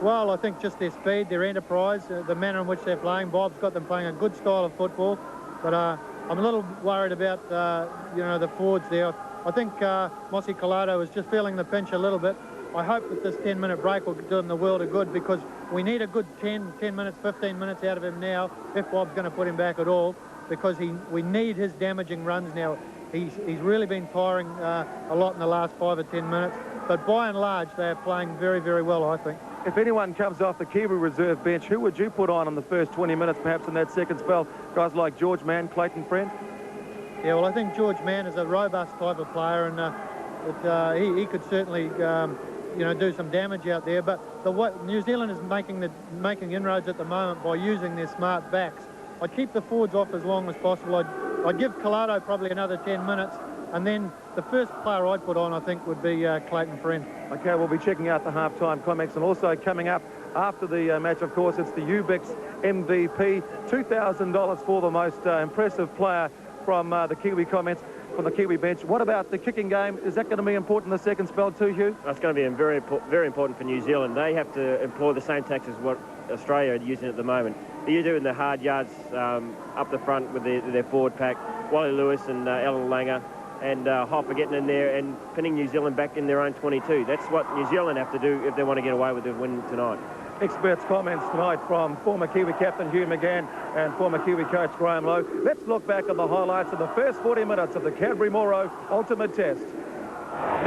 Well, I think just their speed, their enterprise, the manner in which they're playing. Bob's got them playing a good style of football, but I'm a little worried about, you know, the forwards there. I think Mosi Collado is just feeling the pinch a little bit. I hope that this 10-minute break will do him the world of good, because we need a good 10 minutes, 15 minutes out of him now, if Bob's going to put him back at all, because we need his damaging runs now. He's really been tiring a lot in the last 5 or 10 minutes, but by and large, they're playing very, very well, I think. If anyone comes off the Kiwi reserve bench, who would you put on in the first 20 minutes, perhaps in that second spell? Guys like George Mann, Clayton Friend? Yeah, well, I think George Mann is a robust type of player, and he could certainly you know, do some damage out there. But New Zealand is making inroads at the moment by using their smart backs. I'd keep the forwards off as long as possible. I'd give Collado probably another 10 minutes, and then the first player I'd put on, I think, would be Clayton Friend. Okay, we'll be checking out the half-time comments, and also coming up after the match, of course, it's the Ubix MVP, $2,000 for the most impressive player from the Kiwi comments. from the Kiwi bench. What about the kicking game? Is that going to be important in the second spell too, Hugh? That's going to be very important for New Zealand. They have to employ the same tactics as what Australia are using at the moment. You're doing the hard yards up the front with their forward pack, Wally Lewis and Alan Langer, and Hopper getting in there and pinning New Zealand back in their own 22. That's what New Zealand have to do if they want to get away with the win tonight. Experts' comments tonight from former Kiwi captain Hugh McGann and former Kiwi coach Graham Lowe. Let's look back at the highlights of the first 40 minutes of the Cadbury-Morrow Ultimate Test.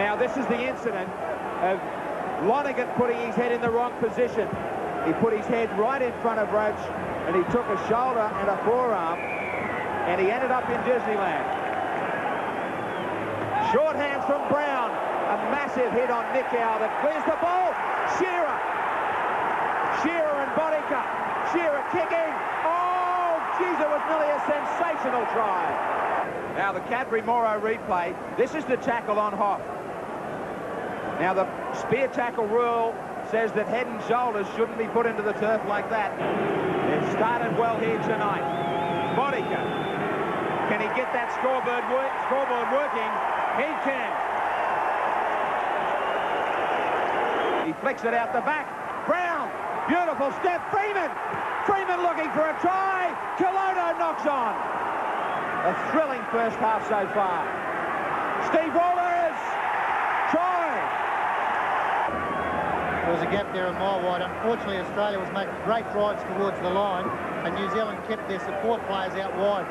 Now this is the incident of Lonergan putting his head in the wrong position. He put his head right in front of Roach and he took a shoulder and a forearm and he ended up in Disneyland. Short hands from Brown. A massive hit on Nick Howe that clears the ball. Shearer and Bodica. Shearer kicking. Oh, geez, it was really a sensational try. Now the Cadbury-Morrow replay. This is the tackle on Hoff. Now the spear tackle rule says that head and shoulders shouldn't be put into the turf like that. They've started well here tonight. Bodica. Can he get that scoreboard working? He can. He flicks it out the back. Brown. Beautiful step. Freeman looking for a try. Koloto knocks on. A thrilling first half so far. Steve Wallace. Try. There was a gap there a mile wide. Unfortunately, Australia was making great drives towards the line, and New Zealand kept their support players out wide.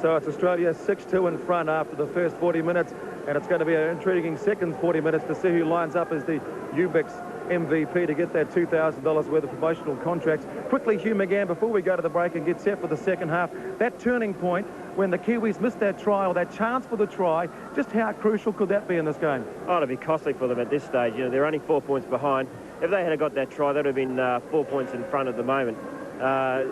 So it's Australia 6-2 in front after the first 40 minutes, and it's going to be an intriguing second 40 minutes to see who lines up as the Ubix MVP to get that $2,000 worth of promotional contracts. Quickly, Hugh McGann, before we go to the break and get set for the second half, that turning point when the Kiwis missed that try or that chance for the try, just how crucial could that be in this game? Oh, it'd be costly for them at this stage. You know, they're only 4 points behind. If they had got that try, that would have been 4 points in front at the moment.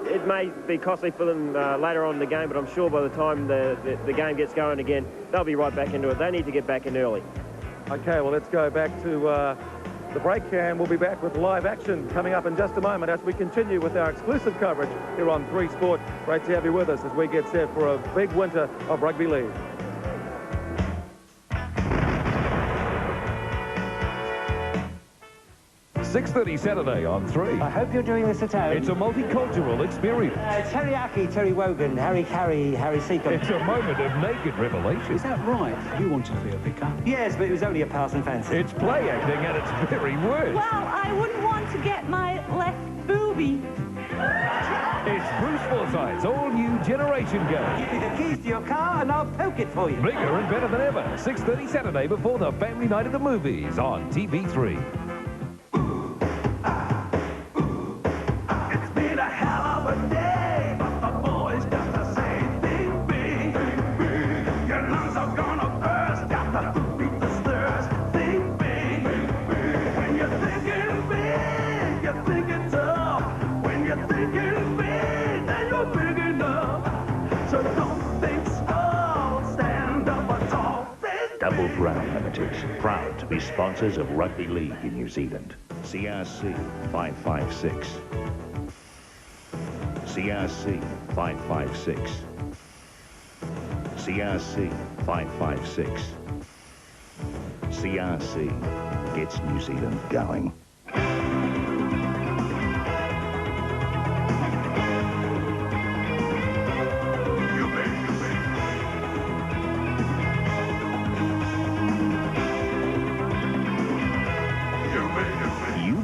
It may be costly for them later on in the game, but I'm sure by the time the game gets going again, they'll be right back into it. They need to get back in early. Okay, well, let's go back to the break, and we'll be back with live action coming up in just a moment as we continue with our exclusive coverage here on 3 Sport. Great to have you with us as we get set for a big winter of rugby league. 6:30 Saturday on 3. I hope you're doing this at home. It's a multicultural experience. Teriyaki, Terry Wogan, Harry Carey, Harry Seacombe. It's a moment of naked revelation. Is that right? You wanted to be a picker? Yes, but it was only a passing fancy. It's play acting at its very worst. Well, I wouldn't want to get my left boobie. It's Bruce Forsyth's all-new Generation Game. Give me the keys to your car and I'll poke it for you. Bigger and better than ever. 6:30 Saturday before the family night of the movies on TV3. Double Brown Limited, proud to be sponsors of Rugby League in New Zealand. CRC 556. CRC 556. CRC 556. CRC gets New Zealand going.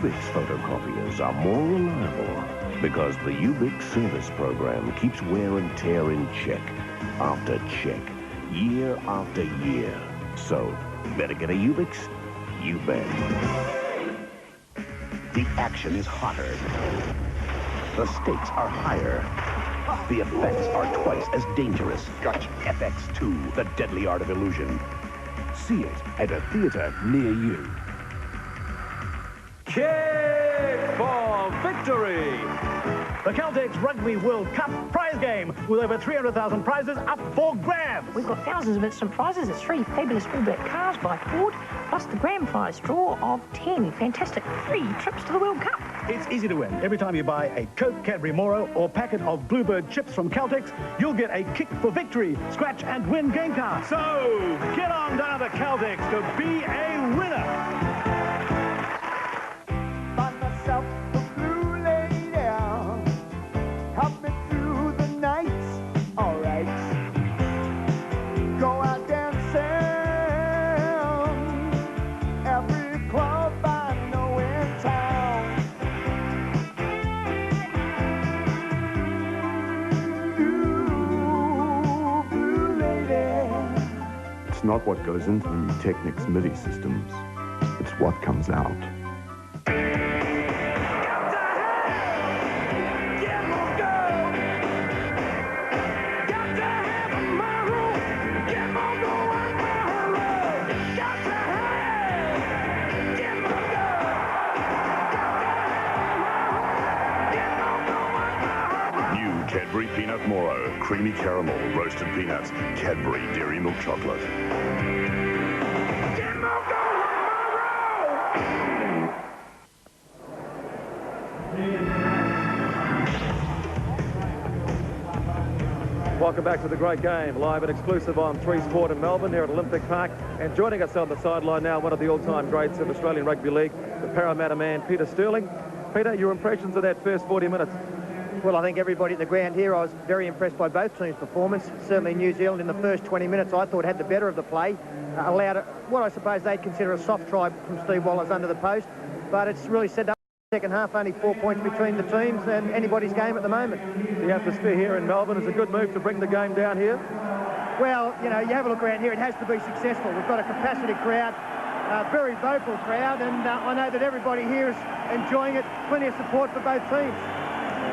Ubix photocopiers are more reliable because the Ubix service program keeps wear and tear in check after check, year after year. So, better get a Ubix? You bet. The action is hotter. The stakes are higher. The effects are twice as dangerous. Gotcha. FX2, the deadly art of illusion. See it at a theater near you. Kick for victory! The Caltex Rugby World Cup prize prize game with over 300,000 prizes up for grabs. We've got thousands of instant prizes. It's 3 fabulous all black cars by Ford, plus the grand prize draw of 10 fantastic free trips to the World Cup. It's easy to win. Every time you buy a Coke Cadbury Moro or packet of Bluebird chips from Caltex, you'll get a kick for victory, scratch and win game car. So get on down to Caltex to be a winner. Find myself a blue lady, help me through the night, all right. Go out dancing, every club I know in town. Ooh, blue lady. It's not what goes into the new Technics MIDI systems. It's what comes out. Cadbury Peanut Moro, creamy caramel, roasted peanuts, Cadbury Dairy Milk Chocolate. Welcome back to the great game, live and exclusive on 3 Sport in Melbourne here at Olympic Park. And joining us on the sideline now, one of the all-time greats of Australian Rugby League, the Parramatta man, Peter Sterling. Peter, your impressions of that first 40 minutes? Well, I think everybody at the ground here, I was very impressed by both teams' performance. Certainly New Zealand in the first 20 minutes, I thought had the better of the play. Allowed what I suppose they'd consider a soft try from Steve Wallace under the post. But it's really set up the second half, only 4 points between the teams and anybody's game at the moment. The atmosphere here in Melbourne is a good move to bring the game down here? Well, you know, you have a look around here, it has to be successful. We've got a capacity crowd, a very vocal crowd, and I know that everybody here is enjoying it. Plenty of support for both teams.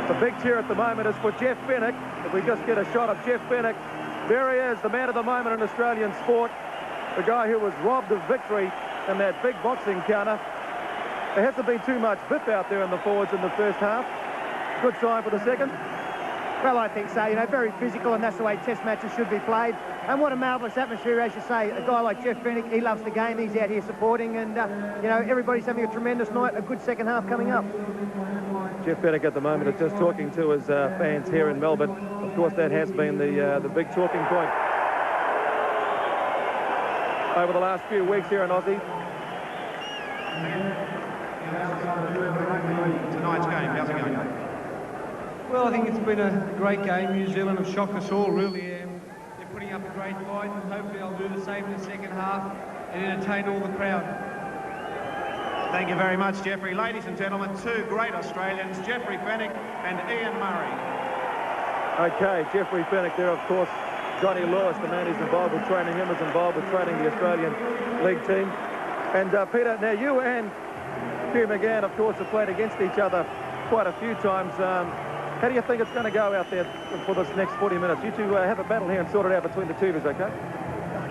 The big cheer at the moment is for Jeff Fenech. If we just get a shot of Jeff Fenech, there he is, the man of the moment in Australian sport, the guy who was robbed of victory in that big boxing counter. There hasn't been too much biff out there in the forwards in the first half. Good sign for the second. Well, I think so. You know, very physical, and that's the way test matches should be played. And what a marvellous atmosphere, as you say. A guy like Jeff Fenech, he loves the game. He's out here supporting, and, you know, everybody's having a tremendous night. A good second half coming up. Jeff Fenech at the moment is just talking to his fans here in Melbourne. Of course, that has been the big talking point over the last few weeks here in Aussie. Tonight's game, how's it going? Well, I think it's been a great game. New Zealand have shocked us all, really. They're putting up a great fight. Hopefully they'll do the same in the second half and entertain all the crowd. Thank you very much, Jeffrey. Ladies and gentlemen, 2 great Australians, Jeffrey Fenech and Ian Murray. Okay, Jeffrey Fenech there, of course. Johnny Lewis, the man who's involved with training him, is involved with training the Australian League team. And Peter, now you and Hugh McGann, of course, have played against each other quite a few times. How do you think it's going to go out there for this next 40 minutes? You two have a battle here and sort it out between the two of us, okay?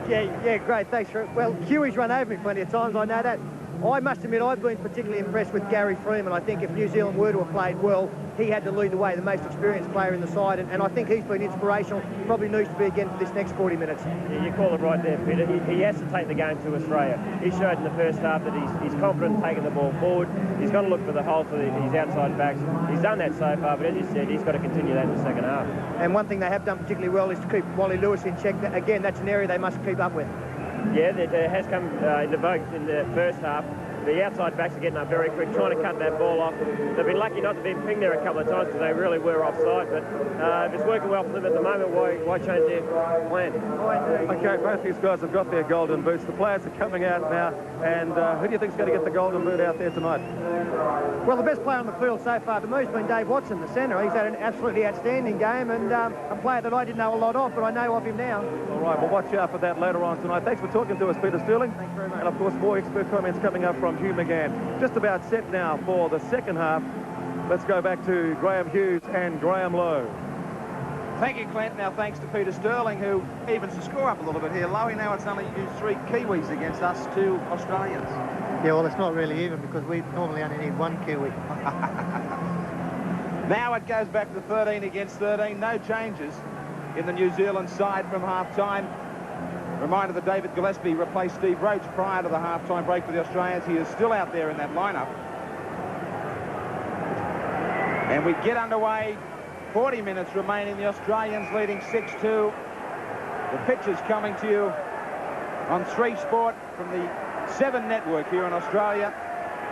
Yeah, great. Thanks, Rick. Well, Huey's run over me plenty of times, I know that. I must admit, I've been particularly impressed with Gary Freeman. I think if New Zealand were to have played well, he had to lead the way, the most experienced player in the side, and I think he's been inspirational. Probably needs to be again for this next 40 minutes. Yeah, you call it right there, Peter. He has to take the game to Australia. He showed in the first half that he's confident in taking the ball forward. He's got to look for the hole for his outside backs. He's done that so far, but as you said, he's got to continue that in the second half. And one thing they have done particularly well is to keep Wally Lewis in check. Again, that's an area they must keep up with. Yeah, there has come in the vote in the first half. The outside backs are getting up very quick, trying to cut that ball off. They've been lucky not to be pinged there a couple of times because they really were offside. But if it's working well for them at the moment, why change their plan? Okay, both these guys have got their golden boots. The players are coming out now. And who do you think is going to get the golden boot out there tonight? Well, the best player on the field so far to me has been Dave Watson, the centre. He's had an absolutely outstanding game, and a player that I didn't know a lot of, but I know of him now. All right, we'll watch out for that later on tonight. Thanks for talking to us, Peter Sterling. Thanks very much. And, of course, more expert comments coming up from Hugh McGann. Just about set now for the second half. Let's go back to Graham Hughes and Graham Lowe. Thank you, Clint. Now, thanks to Peter Sterling, who evens the score up a little bit here. Lowy, now it's only used 3 Kiwis against us 2 Australians. Yeah, well, it's not really even because we normally only need 1 Kiwi. Now it goes back to 13 against 13. No changes in the New Zealand side from half-time. Reminder that David Gillespie replaced Steve Roach prior to the half-time break for the Australians. He is still out there in that lineup. And we get underway. 40 minutes remaining. The Australians leading 6-2. The pitch is coming to you on 3 Sport from the 7 network here in Australia.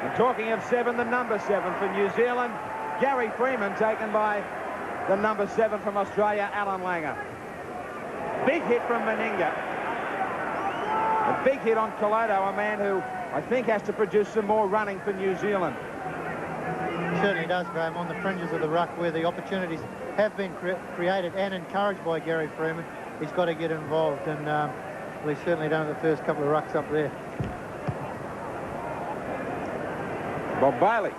And talking of 7, the number 7 for New Zealand, Gary Freeman, taken by the number 7 from Australia, Alan Langer. Big hit from Meninga. A big hit on Colodo, a man who I think has to produce some more running for New Zealand. He certainly does, Graham, on the fringes of the ruck where the opportunities have been created and encouraged by Gary Freeman. He's got to get involved, and well, he's certainly done the first couple of rucks up there. Bob Bailey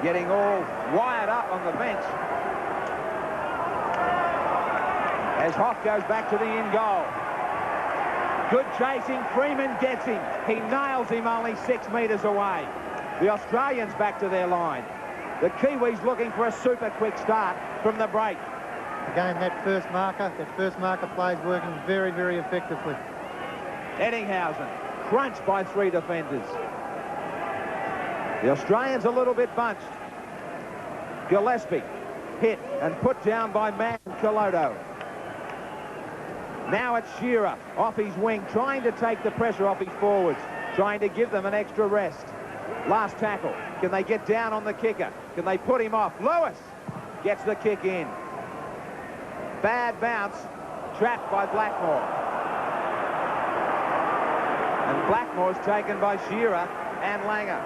getting all wired up on the bench as Hoff goes back to the in goal. Good chasing. Freeman gets him. He nails him only 6 metres away. The Australians back to their line. The Kiwis looking for a super quick start from the break. Again, that first marker play is working very, very effectively. Eddinghausen crunched by 3 defenders. The Australians a little bit bunched. Gillespie hit and put down by Man Colodo. Now it's Shearer off his wing, trying to take the pressure off his forwards, trying to give them an extra rest. Last tackle. Can they get down on the kicker? Can they put him off? Lewis gets the kick in. Bad bounce, trapped by Blackmore. And Blackmore's taken by Shearer and Langer.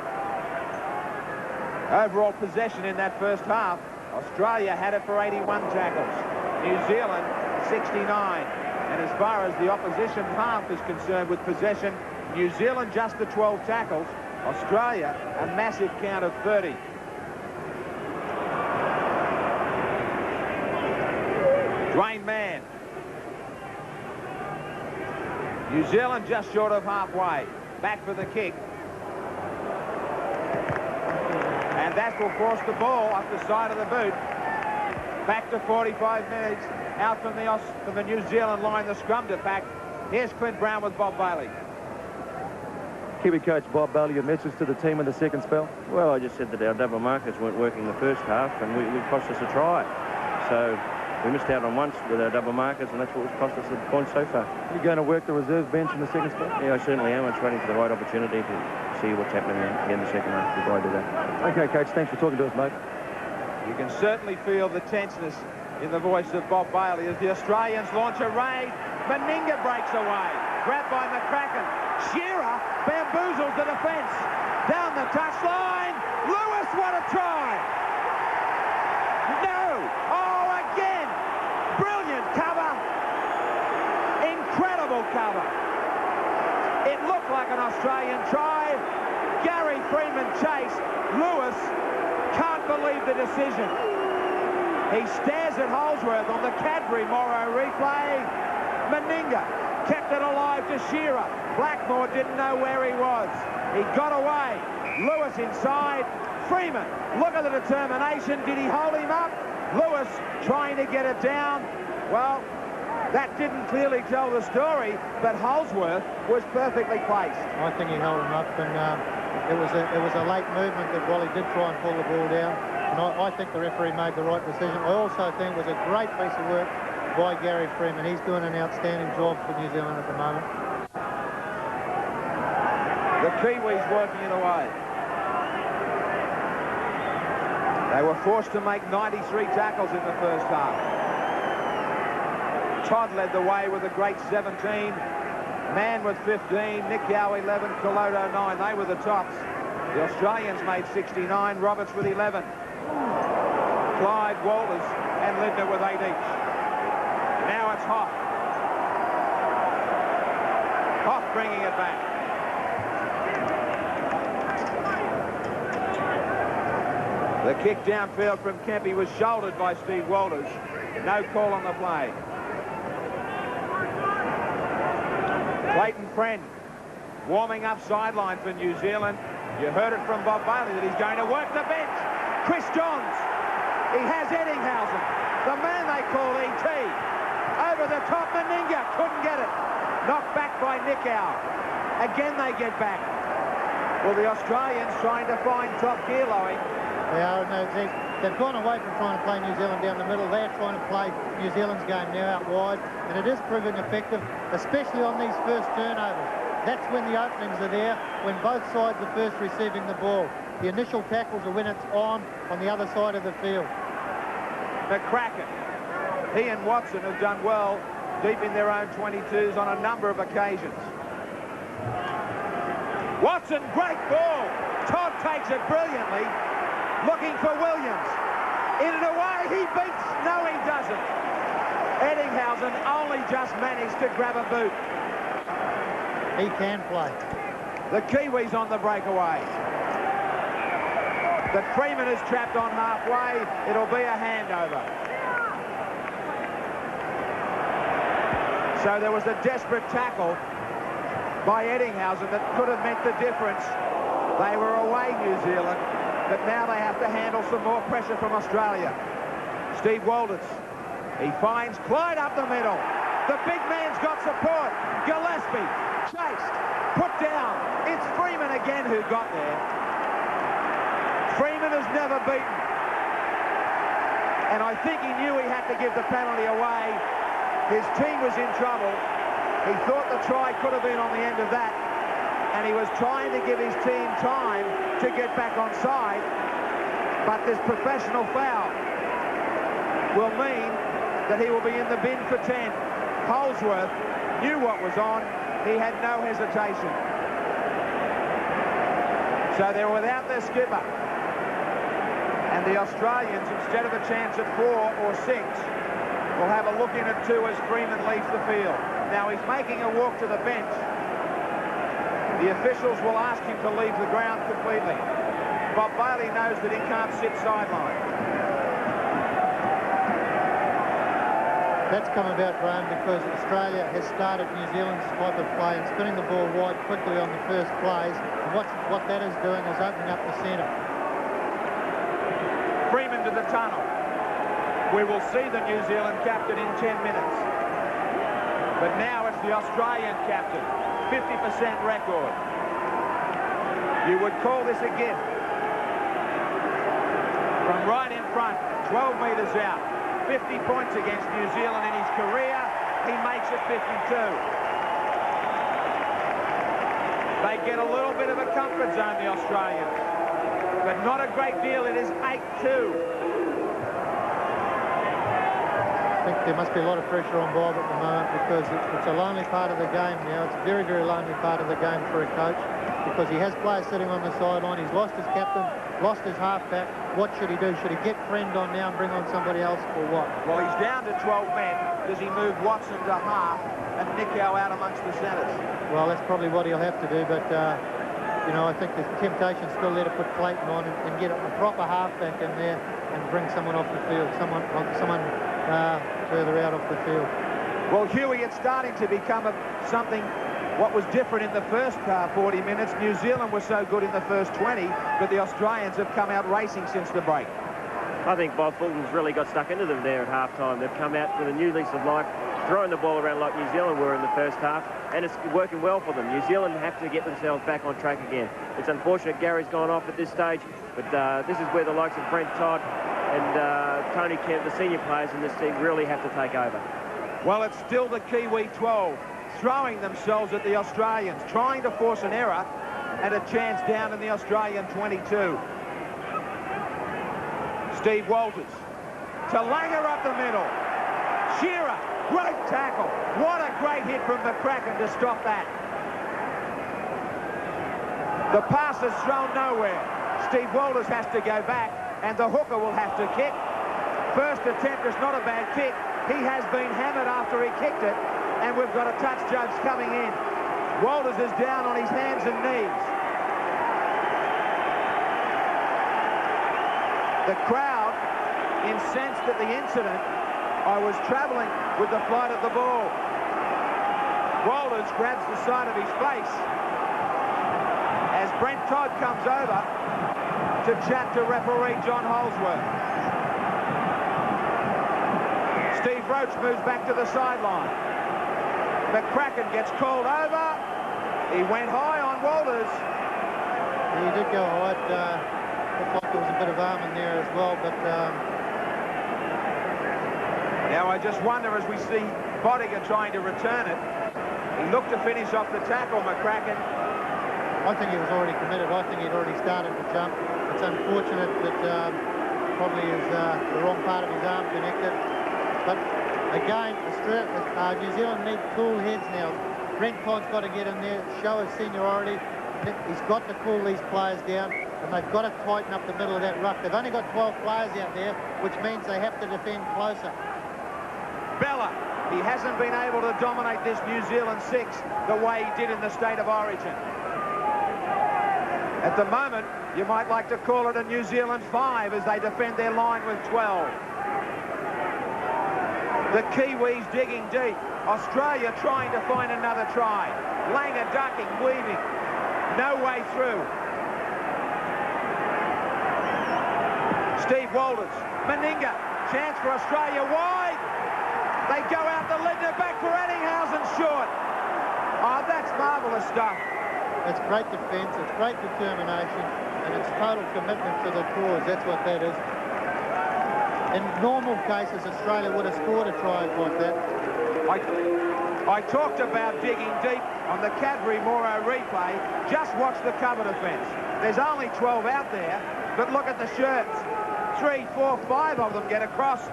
Overall possession in that first half, Australia had it for 81 tackles. New Zealand, 69. And as far as the opposition half is concerned with possession, New Zealand just the 12 tackles. Australia, a massive count of 30. Dwayne Mann. New Zealand just short of halfway. Back for the kick. And that will force the ball off the side of the boot. Back to 45 minutes. Out from the New Zealand line, the scrum to pack. Here's Clint Brown with Bob Bailey. Kiwi coach Bob Bailey, your message to the team in the second spell? Well, I just said that our double markers weren't working the first half, and we cost us a try. So we missed out on once with our double markers, and that's what was cost us the points so far. You're going to work the reserve bench in the second spell? Yeah, I certainly am. I'm just waiting for the right opportunity to see what's happening in the second half before I do that. Okay, coach, thanks for talking to us, mate. You can certainly feel the tenseness in the voice of Bob Bailey as the Australians launch a raid. Meninga breaks away. Grabbed by McCracken. Shearer bamboozles the defence. Down the touchline. Lewis, what a try! No! Oh, again! Brilliant cover. Incredible cover. It looked like an Australian try. Gary Freeman chased. Lewis can't believe the decision. He stares at Holsworth on the Cadbury-Morrow replay. Meninga kept it alive to Shearer. Blackmore didn't know where he was. He got away. Lewis inside. Freeman, look at the determination. Did he hold him up? Lewis trying to get it down. Well, that didn't clearly tell the story, but Holsworth was perfectly placed. I think he held him up, and it was a late movement that Wally did try and pull the ball down. And I think the referee made the right decision. I also think it was a great piece of work by Gary Freeman. He's doing an outstanding job for New Zealand at the moment. The Kiwis working it away. They were forced to make 93 tackles in the first half. Todd led the way with a great 17. Mann with 15. Nick Gow 11. Colodo 9. They were the tops. The Australians made 69. Roberts with 11. Clyde, Walters and Lindner with 8 each. Now it's Hoff. Hoff bringing it back. The kick downfield from Kempy was shouldered by Steve Walters. No call on the play. Clayton Friend warming up sideline for New Zealand. You heard it from Bob Bailey that he's going to work the bench. Chris Johns He has Eddinghausen, the man they call E.T. Over the top, Meninga couldn't get it. Knocked back by Nickau. Again they get back. Well, the Australians trying to find top gear, Lowy. They are, no, they've gone away from trying to play New Zealand down the middle. They're trying to play New Zealand's game now out wide, and it is proving effective, especially on these first turnovers. That's when the openings are there, when both sides are first receiving the ball. The initial tackles are when it's on the other side of the field. McCracken, he and Watson have done well deep in their own 22s on a number of occasions. Watson, great ball. Todd takes it brilliantly, looking for Williams. In and away, he beats. No, he doesn't. Eddinghausen only just managed to grab a boot. He can play. The Kiwis on the breakaway. But Freeman is trapped on halfway. It'll be a handover. So there was a desperate tackle by Eddinghausen that could have meant the difference. They were away, New Zealand, but now they have to handle some more pressure from Australia. Steve Walters, he finds Clyde up the middle. The big man's got support. Gillespie, chased, put down. It's Freeman again who got there. Freeman has never beaten. And I think he knew he had to give the penalty away. His team was in trouble. He thought the try could have been on the end of that, and he was trying to give his team time to get back on side, but this professional foul will mean that he will be in the bin for 10. Holsworth knew what was on. He had no hesitation. So they're without their skipper. And the Australians, instead of a chance at 4 or 6, will have a look in at 2 as Freeman leaves the field. Now he's making a walk to the bench. The officials will ask him to leave the ground completely. Bob Bailey knows that he can't sit sideline. That's come about, Graham, because Australia has started New Zealand's type of play and spinning the ball wide quickly on the first plays. And what that is doing is opening up the centre. Freeman to the tunnel. We will see the New Zealand captain in 10 minutes. But now it's the Australian captain. 50% record. You would call this a gift. From right in front, 12 metres out. 50 points against New Zealand in his career. He makes it 52. They get a little bit of a comfort zone, the Australians. But not a great deal. It is 8-2. I think there must be a lot of pressure on Bob at the moment because it's a lonely part of the game now. It's a very, very lonely part of the game for a coach because he has players sitting on the sideline. He's lost his captain, lost his halfback. What should he do? Should he get Friend on now and bring on somebody else or what? Well, he's down to 12 men. Does he move Watson to half and Nickau out amongst the centres? Well, that's probably what he'll have to do, but you know, I think the temptation's still there to put Clayton on and get a proper halfback in there and bring someone off the field, someone further out off the field. Well, Huey, it's starting to become something what was different in the first 40 minutes. New Zealand was so good in the first 20, but the Australians have come out racing since the break. I think Bob Fulton's really got stuck into them there at half-time. They've come out with a new lease of life, throwing the ball around like New Zealand were in the first half, and it's working well for them. New Zealand have to get themselves back on track again. It's unfortunate Gary's gone off at this stage, but this is where the likes of Brent Todd and Tony Kemp, the senior players in this team, really have to take over. Well, it's still the Kiwi 12 throwing themselves at the Australians, trying to force an error and a chance down in the Australian 22. Steve Walters to Langer up the middle. Shearer, great tackle. What a great hit from McCracken to stop that. The pass is thrown nowhere. Steve Walters has to go back and the hooker will have to kick. First attempt is not a bad kick. He has been hammered after he kicked it, and we've got a touch judge coming in. Walters is down on his hands and knees. The crowd incensed at the incident. I was travelling with the flight of the ball. Walters grabs the side of his face as Brent Todd comes over to chat to referee John Holsworth. Steve Roach moves back to the sideline. McCracken gets called over. He went high on Walters. He did go high. Looked like there was a bit of arm in there as well, but... Now I just wonder, as we see Bodiger trying to return it, he looked to finish off the tackle, McCracken. I think he was already committed. I think he'd already started to jump. It's unfortunate that probably is the wrong part of his arm connected. But again, New Zealand need cool heads now. Brent Todd's got to get in there, show his seniority. He's got to cool these players down, and they've got to tighten up the middle of that ruck. They've only got 12 players out there, which means they have to defend closer. Bella, he hasn't been able to dominate this New Zealand 6 the way he did in the State of Origin. At the moment, you might like to call it a New Zealand 5 as they defend their line with 12. The Kiwis digging deep. Australia trying to find another try. Langer ducking, weaving. No way through. Steve Walters. Meninga. Chance for Australia wide. They go out the Lindner, back for Ettinghausen, short. Oh, that's marvellous stuff. It's great defence, it's great determination, and it's total commitment to the cause. That's what that is. In normal cases, Australia would have scored a try like that. I talked about digging deep on the Cadbury-Morrow replay. Just watch the cover defence. There's only 12 out there, but look at the shirts. 3, 4, 5 of them get across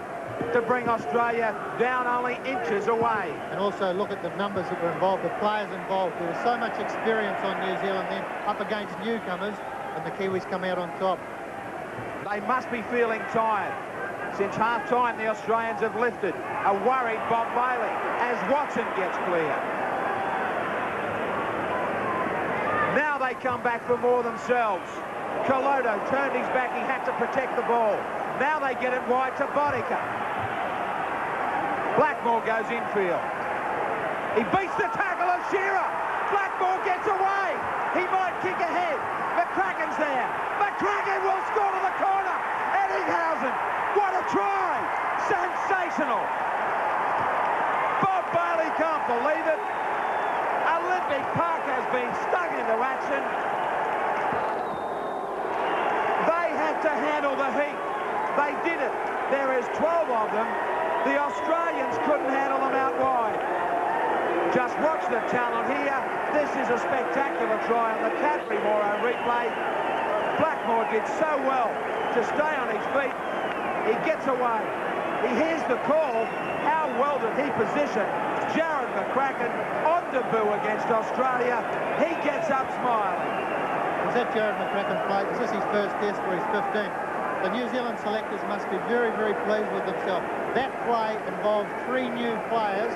to bring Australia down only inches away. And also look at the numbers that were involved, the players involved. There was so much experience on New Zealand then up against newcomers, and the Kiwis come out on top. They must be feeling tired. Since half-time, the Australians have lifted. A worried Bob Bailey as Watson gets clear. Now they come back for more themselves. Colodo turned his back. He had to protect the ball. Now they get it wide to Bodica. Blackmore goes infield. He beats the tackle of Shearer. Blackmore gets away. He might kick ahead. McCracken's there. McCracken will score to the corner. Ettinghausen. What a try. Sensational. Bob Bailey can't believe it. Olympic Park has been stung into action. They had to handle the heat. They did it. There is 12 of them. The Australians couldn't handle them out wide. Just watch the talent here. This is a spectacular try on the Cadbury-Morrow replay. Blackmore did so well to stay on his feet. He gets away. He hears the call. How well did he position Jared McCracken on debut against Australia? He gets up smiling. Is that Jared McCracken play? Is this his first test for his 15th? The New Zealand selectors must be very, very pleased with themselves. That play involved 3 new players.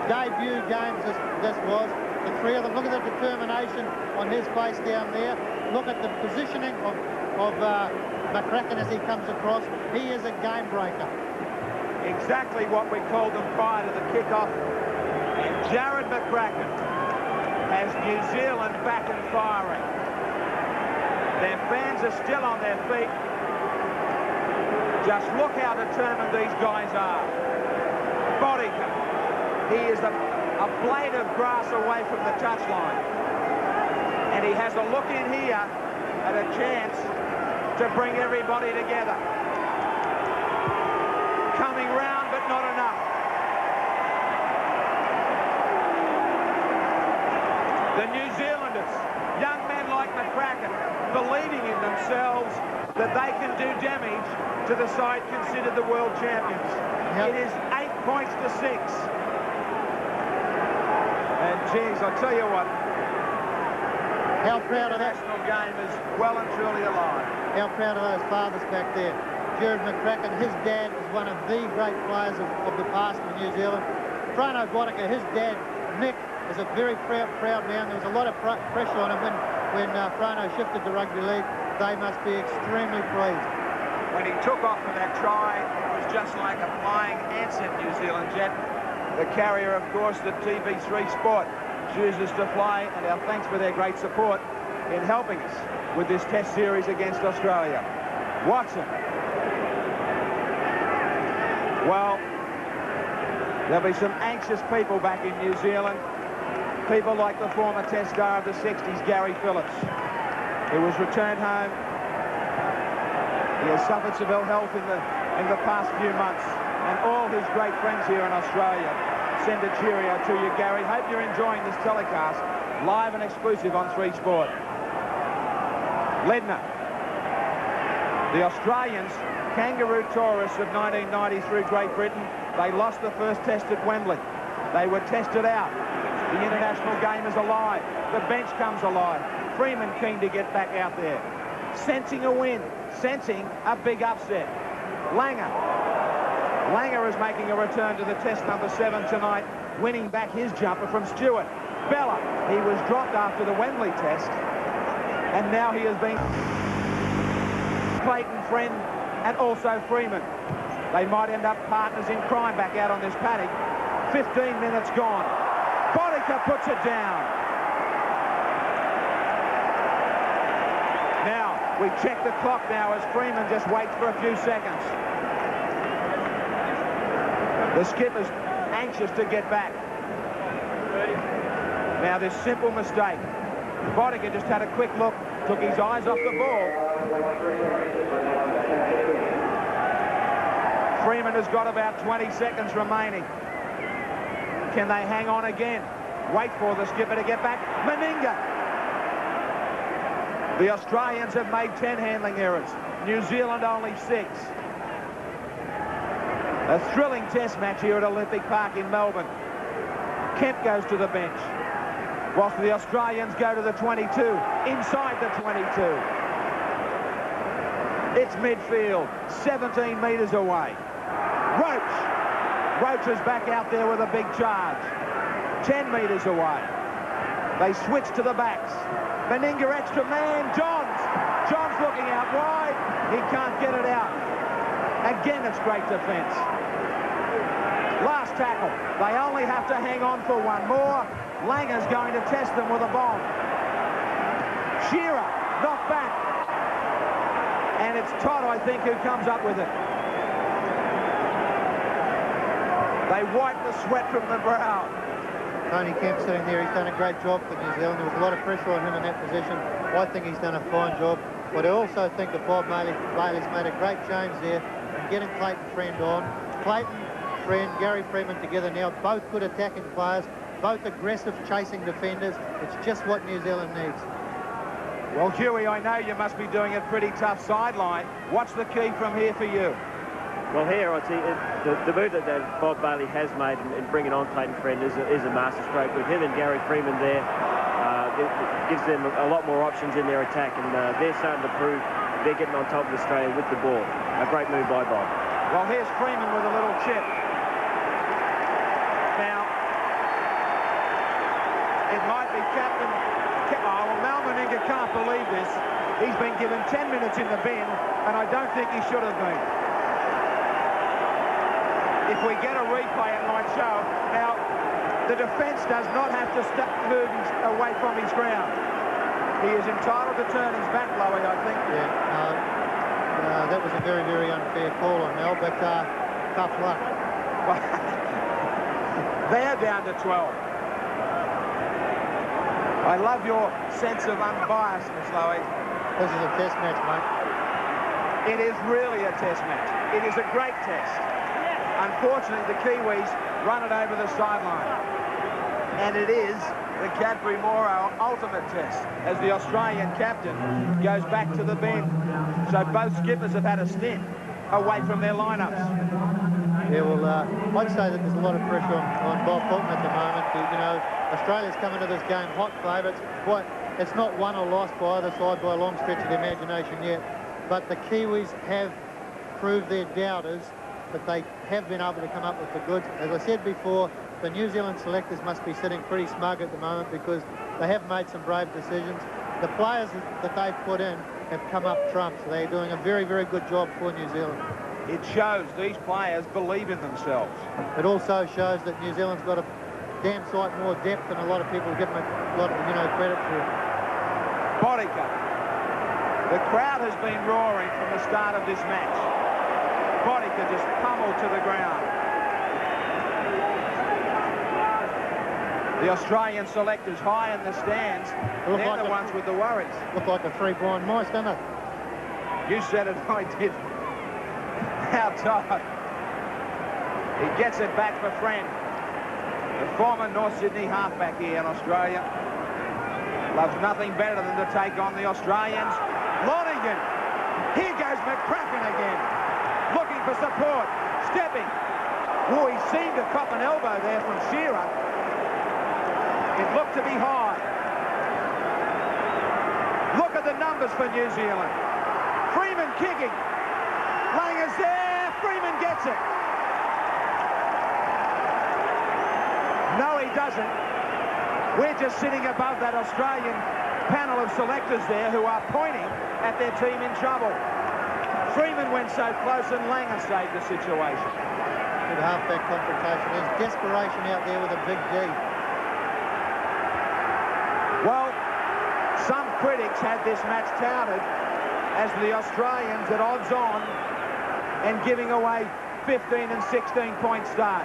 Debut games this was. The 3 of them. Look at the determination on his face down there. Look at the positioning of McCracken as he comes across. He is a game breaker. Exactly what we called them prior to the kickoff. And Jared McCracken has New Zealand back and firing. Their fans are still on their feet. Just look how determined these guys are. Bodica. He is a blade of grass away from the touchline. And he has a look in here at a chance to bring everybody together. Coming round, but not enough. The New Zealanders, young men like McCracken, believing in themselves that they can do damage to the side considered the world champions. Yep. It is 8 points to 6. And geez, I tell you what, how proud of that national game is well and truly alive. How proud of those fathers back there. Jared McCracken, his dad is one of the great players of the past for New Zealand. Frano Bodica, his dad, Nick, is a very proud man. There was a lot of pressure on him when Frano shifted to rugby league. They must be extremely pleased. When he took off for that try, it was just like a flying Ansett New Zealand jet. The carrier, of course, that TV3 Sport chooses to fly, and our thanks for their great support in helping us with this test series against Australia. Watson. Well, There'll be some anxious people back in New Zealand. People like the former Test star of the 60s, Gary Phillips, who was returned home. He has suffered some ill health in the past few months. And all his great friends here in Australia send a cheerio to you, Gary. Hope you're enjoying this telecast, live and exclusive on 3 Sport. Ledner. The Australians, kangaroo tourists of 1990 through Great Britain, they lost the first test at Wembley. They were tested out. The international game is alive. The bench comes alive. Freeman keen to get back out there. Sensing a win, sensing a big upset. Langer. Langer is making a return to the test number 7 tonight, winning back his jumper from Stewart. Bella, he was dropped after the Wembley test, and now he has been Clayton, Friend, and also Freeman. They might end up partners in crime back out on this paddock. 15 minutes gone. Boddicker puts it down. Now, we check the clock now as Freeman just waits for a few seconds. The skipper's anxious to get back. Now, this simple mistake. Boddicker just had a quick look, took his eyes off the ball. Freeman has got about 20 seconds remaining. Can they hang on again? Wait for the skipper to get back. Meninga. The Australians have made 10 handling errors. New Zealand only 6. A thrilling test match here at Olympic Park in Melbourne. Kemp goes to the bench, whilst the Australians go to the 22, inside the 22. It's midfield, 17 metres away. Roach. Roach is back out there with a big charge. 10 metres away. They switch to the backs. Meninga extra man, Johns. Johns looking out wide. He can't get it out. Again, it's great defence. Last tackle. They only have to hang on for one more. Langer's going to test them with a bomb. Shearer, knocked back. And it's Todd, I think, who comes up with it. They wipe the sweat from the brow. Tony Kemp sitting there, he's done a great job for New Zealand. There was a lot of pressure on him in that position. I think he's done a fine job. But I also think that Bob Bailey's made a great change there in getting Clayton Friend on. Clayton, Friend, Gary Freeman together now, both good attacking players, both aggressive chasing defenders. It's just what New Zealand needs. Well, Huey, I know you must be doing a pretty tough sideline. What's the key from here for you? Well, here, I'd say the move that Bob Bailey has made in bringing on Clayton Friend is a masterstroke. With him and Gary Freeman there, it gives them a lot more options in their attack, and they're starting to prove they're getting on top of Australia with the ball. A great move by Bob. Well, here's Freeman with a little chip. Now, it might be Captain... Oh, well, Mal Meninga can't believe this. He's been given 10 minutes in the bin, and I don't think he should have been. If we get a replay, it might show. Now, the defence does not have to move away from his ground. He is entitled to turn his back, Lowy, I think. Yeah, that was a very, very unfair call on Mel, but tough luck. They're down to 12. I love your sense of unbiasedness, Lowy. This is a test match, mate. It is really a test match. It is a great test. Unfortunately, the Kiwis run it over the sideline. And it is the Cadbury Moro ultimate test as the Australian captain goes back to the bin. So both skippers have had a stint away from their lineups. Yeah, well, I'd say that there's a lot of pressure on Bob Fulton at the moment. You know, Australia's come into this game hot favourites. It's not won or lost by either side by a long stretch of the imagination yet. But the Kiwis have proved their doubters that they have been able to come up with the goods. As I said before, the New Zealand selectors must be sitting pretty smug at the moment because they have made some brave decisions. The players that they've put in have come up trumps. They're doing a very, very good job for New Zealand. It shows these players believe in themselves. It also shows that New Zealand's got a damn sight more depth than a lot of people give them a lot of, credit for. Boddicker. The crowd has been roaring from the start of this match. Boddicker just pummeled to the ground. The Australian selectors high in the stands. They're like the ones with the worries. Look like the three blind mice, don't they? You said it, I did. How tight. He gets it back for Friend. The former North Sydney halfback here in Australia. Loves nothing better than to take on the Australians. Lonergan. Here goes McCracken again. Looking for support. Stepping. Oh, he seemed to cop an elbow there from Shearer. It looked to be high. Look at the numbers for New Zealand. Freeman kicking. Langer's there. Freeman gets it. No, he doesn't. We're just sitting above that Australian panel of selectors there who are pointing at their team in trouble. Freeman went so close and Langer saved the situation. Good halfback confrontation. There's desperation out there with a big D. Well, some critics had this match touted as the Australians at odds on and giving away 15 and 16 point start.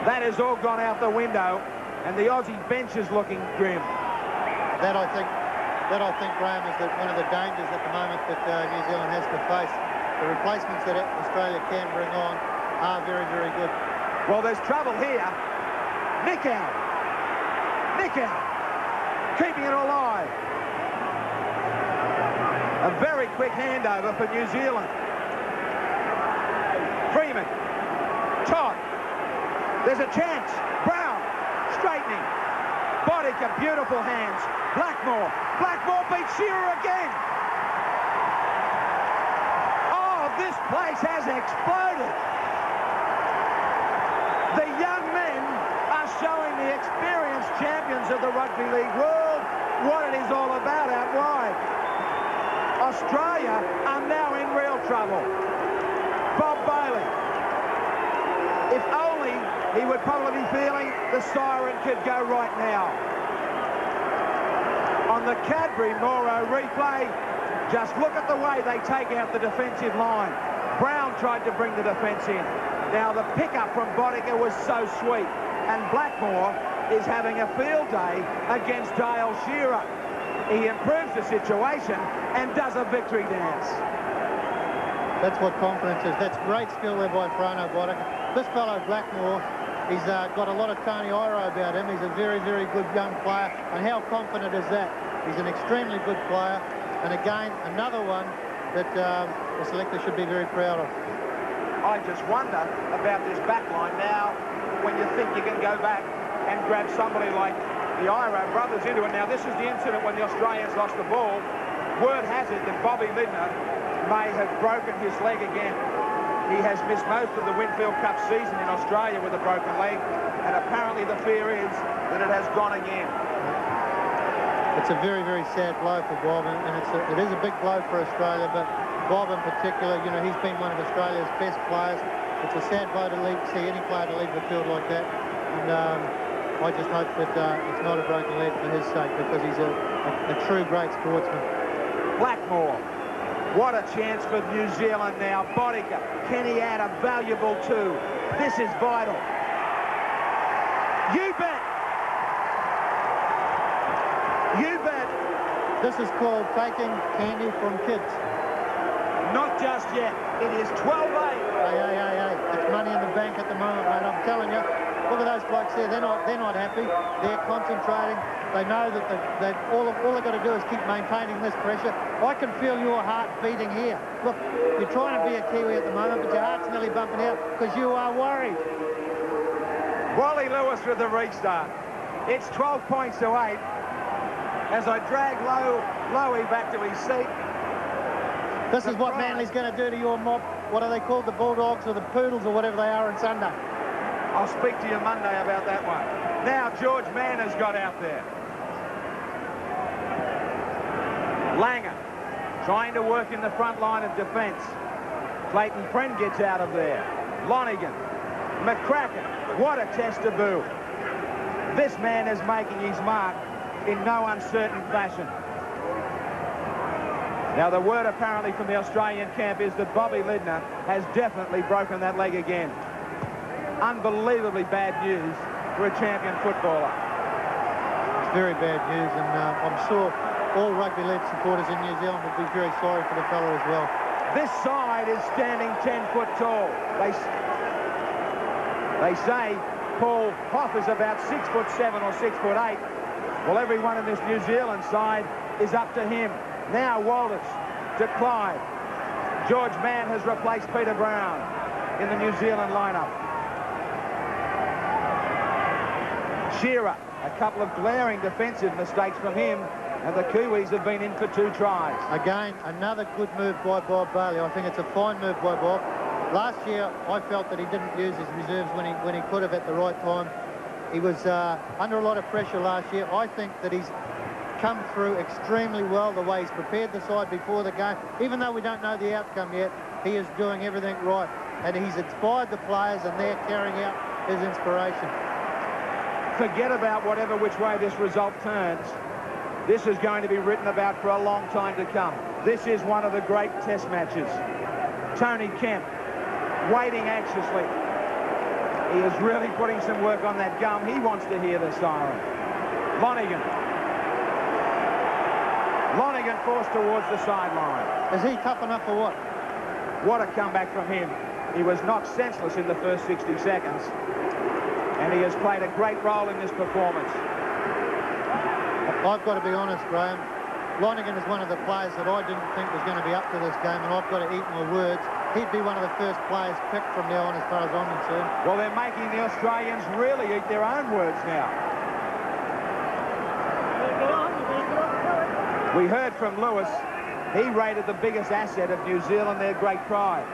That has all gone out the window, and the Aussie bench is looking grim. That I think, Graham, is one of the dangers at the moment that New Zealand has to face. The replacements that Australia can bring on are very, very good. Well, there's trouble here. Nick out, keeping it alive. A very quick handover for New Zealand. Freeman, Todd. There's a chance. Brown, straightening. Bodica, beautiful hands. Blackmore beats Shearer again. Oh, this place has exploded. The young men are showing the experienced champions of the rugby league world what it is all about out wide. Australia are now in real trouble. Bob Bailey. If only he would probably be feeling the siren could go right now. On the Cadbury-Moro replay, just look at the way they take out the defensive line. Brown tried to bring the defence in. Now the pickup from Bodica was so sweet, and Blackmore is having a field day against Dale Shearer. He improves the situation and does a victory dance. That's what confidence is. That's great skill there by Frano Bodica. This fellow Blackmore, he's got a lot of Tony Iro about him. He's a very, very good young player. And how confident is that? He's an extremely good player. And again, another one that the selector should be very proud of. I just wonder about this back line now when you think you can go back and grab somebody like the Iro brothers into it. Now, this is the incident when the Australians lost the ball. Word has it that Bobby Lindner may have broken his leg again. He has missed most of the Winfield Cup season in Australia with a broken leg, and apparently the fear is that it has gone again. It's a very, very sad blow for Bob, and it is a big blow for Australia, but Bob in particular, you know, he's been one of Australia's best players. It's a sad blow to see any player to leave the field like that, and I just hope that it's not a broken leg for his sake, because he's a true great sportsman. Blackmore. What a chance for New Zealand now. Bodica, can he add a valuable two? This is vital. You bet. You bet. This is called taking candy from kids. Not just yet. It is 12-8. Hey. It's money in the bank at the moment, mate. I'm telling you. Look at those blokes there. They're not happy. They're concentrating. They know that all they've got to do is keep maintaining this pressure. I can feel your heart beating here. Look, you're trying to be a Kiwi at the moment, but your heart's nearly bumping out because you are worried. Wally Lewis with the restart. It's 12 points to 8 as I drag Lowy back to his seat. This is what Manly's going to do to your mob. What are they called? The Bulldogs or the Poodles or whatever they are on Sunday. I'll speak to you Monday about that one. Now George Mann has got out there. Langer trying to work in the front line of defence. Clayton Friend gets out of there. Lonergan, McCracken, what a test to boo. This man is making his mark in no uncertain fashion. Now the word apparently from the Australian camp is that Bobby Lindner has definitely broken that leg again. unbelievably bad news for a champion footballer. It's very bad news, and I'm sure all rugby league supporters in New Zealand would be very sorry for the fella as well. This side is standing 10 foot tall. They say Paul Hoff is about 6'7" or 6'8". Well, everyone in this New Zealand side is up to him. Now Walters to Clyde. George Mann has replaced Peter Brown in the New Zealand lineup. Shearer, a couple of glaring defensive mistakes from him, and the Kiwis have been in for 2 tries. Again, another good move by Bob Bailey. I think it's a fine move by Bob. Last year, I felt that he didn't use his reserves when he could have at the right time. He was under a lot of pressure last year. I think that he's come through extremely well, the way he's prepared the side before the game. Even though we don't know the outcome yet, he is doing everything right. And he's inspired the players, and they're carrying out his inspiration. Forget about whatever which way this result turns. This is going to be written about for a long time to come. This is one of the great test matches. Tony Kemp waiting anxiously. He is really putting some work on that gum. He wants to hear the siren. Lonergan forced towards the sideline. Is he tough enough for what? What a comeback from him. He was knocked senseless in the first 60 seconds. And he has played a great role in this performance. I've got to be honest, Graham. Lonergan is one of the players that I didn't think was going to be up to this game, and I've got to eat my words. He'd be one of the first players picked from now on, as far as I'm concerned. Well, they're making the Australians really eat their own words now. We heard from Lewis. He rated the biggest asset of New Zealand their great pride.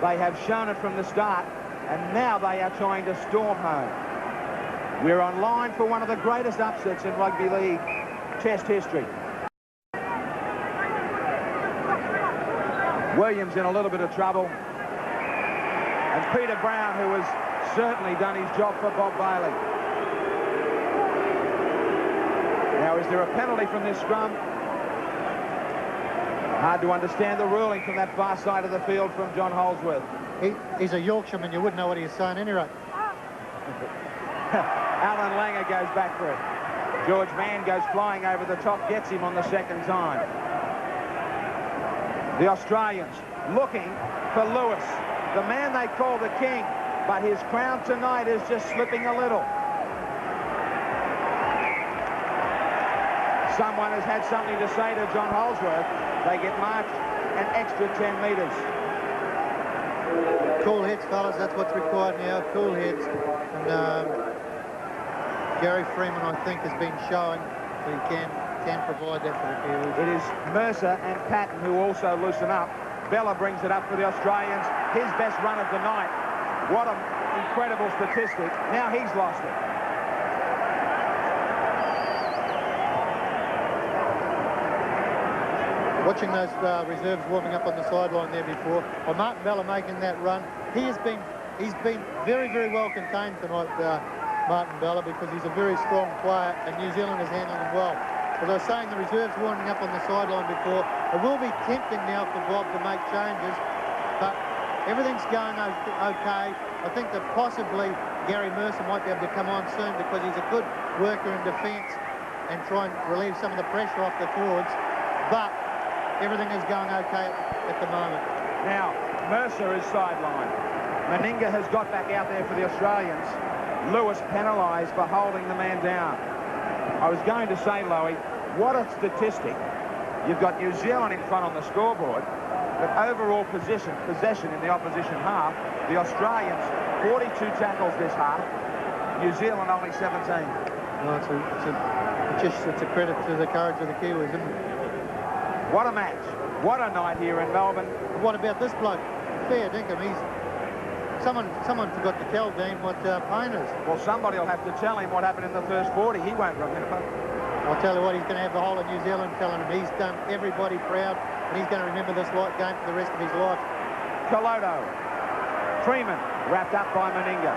They have shown it from the start, and now they are trying to storm home. We're on line for one of the greatest upsets in rugby league test history. Williams in a little bit of trouble. And Peter Brown, who has certainly done his job for Bob Bailey. Now, is there a penalty from this scrum? Hard to understand the ruling from that far side of the field from John Holsworth. He's a Yorkshireman. You wouldn't know what he was saying anyway. Alan Langer goes back for it. George Mann goes flying over the top, gets him on the second time. The Australians looking for Lewis, the man they call the king, but his crown tonight is just slipping a little. Someone has had something to say to John Holsworth. They get marched an extra 10 metres. Cool heads, fellas. That's what's required now. Cool heads. And Gary Freeman, I think, has been showing that he can provide that for the Kiwis. It is Mercer and Patton who also loosen up. Bella brings it up for the Australians. His best run of the night. What an incredible statistic. Now he's lost it. Watching those reserves warming up on the sideline there before. Well, Martin Bella making that run. He's been very, very well contained tonight, Martin Bella, because he's a very strong player, and New Zealand is handling him well. As I was saying, the reserves warming up on the sideline before. It will be tempting now for Bob to make changes, but everything's going okay. I think that possibly Gary Mercer might be able to come on soon because he's a good worker in defence and try and relieve some of the pressure off the forwards. But everything is going okay at the moment. Now, Mercer is sidelined. Meninga has got back out there for the Australians. Lewis penalised for holding the man down. I was going to say, Lowie, what a statistic. You've got New Zealand in front on the scoreboard, but overall possession in the opposition half, the Australians 42 tackles this half, New Zealand only 17. Well, it's a credit to the courage of the Kiwis, isn't it? What a match. What a night here in Melbourne. What about this bloke? Fair dinkum. Someone forgot to tell Dean what Payne is. Well, somebody will have to tell him what happened in the first 40. He won't remember. I'll tell you what, he's going to have the whole of New Zealand telling him he's done everybody proud, and he's going to remember this game for the rest of his life. Colodo. Freeman wrapped up by Meninga.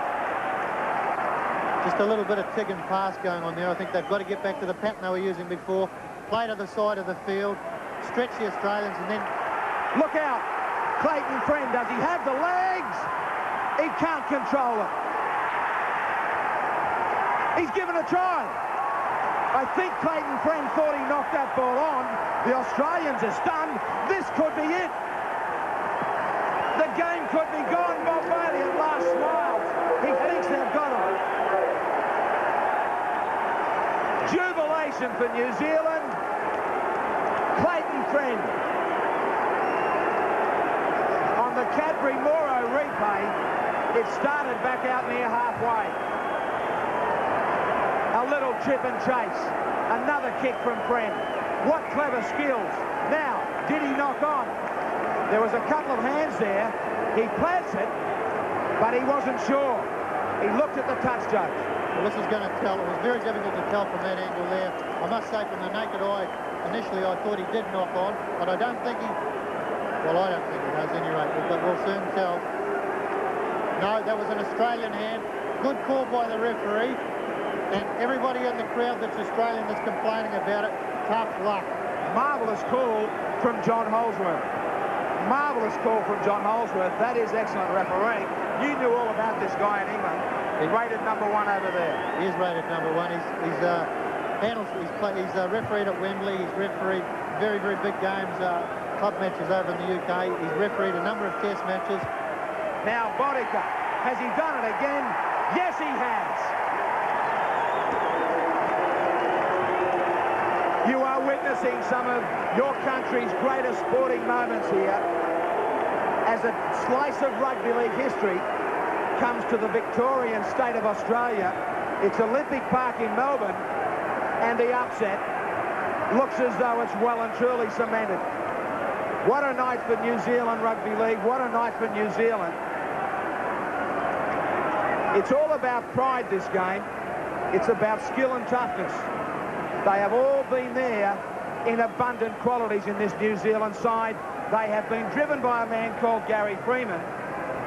Just a little bit of tig and pass going on there. I think they've got to get back to the pattern they were using before. Play to the side of the field, stretch the Australians, and then... Look out! Clayton Friend, does he have the legs? He can't control it. He's given a try. I think Clayton Friend thought he knocked that ball on. The Australians are stunned. This could be it. The game could be gone. Bob Bailey at last smiles. He thinks they've got him. Jubilation for New Zealand. Clayton Friend. On the Cadbury-Moro replay, it started back out near halfway. A little chip and chase. Another kick from Friend. What clever skills. Now, did he knock on? There was a couple of hands there. He plants it, but he wasn't sure. He looked at the touch judge. Well, this is going to tell. It was very difficult to tell from that angle there. I must say, from the naked eye, initially I thought he did knock on, but I don't think he... Well, I don't think he does anyway, but we'll soon tell. No, that was an Australian hand. Good call by the referee. And everybody in the crowd that's Australian that's complaining about it, tough luck. Marvellous call from John Holsworth. Marvellous call from John Holsworth. That is excellent refereeing. You knew all about this guy in England. He's rated #1 over there. He is rated #1. He's refereed at Wembley. He's refereed very, very big games, club matches over in the UK. He's refereed a number of test matches. Now Bodica, has he done it again? Yes, he has. You are witnessing some of your country's greatest sporting moments here as a slice of rugby league history comes to the Victorian state of Australia. It's Olympic Park in Melbourne, and the upset looks as though it's well and truly cemented. What a night for New Zealand Rugby League. What a night for New Zealand. It's all about pride, this game. It's about skill and toughness. They have all been there in abundant qualities in this New Zealand side. They have been driven by a man called Gary Freeman,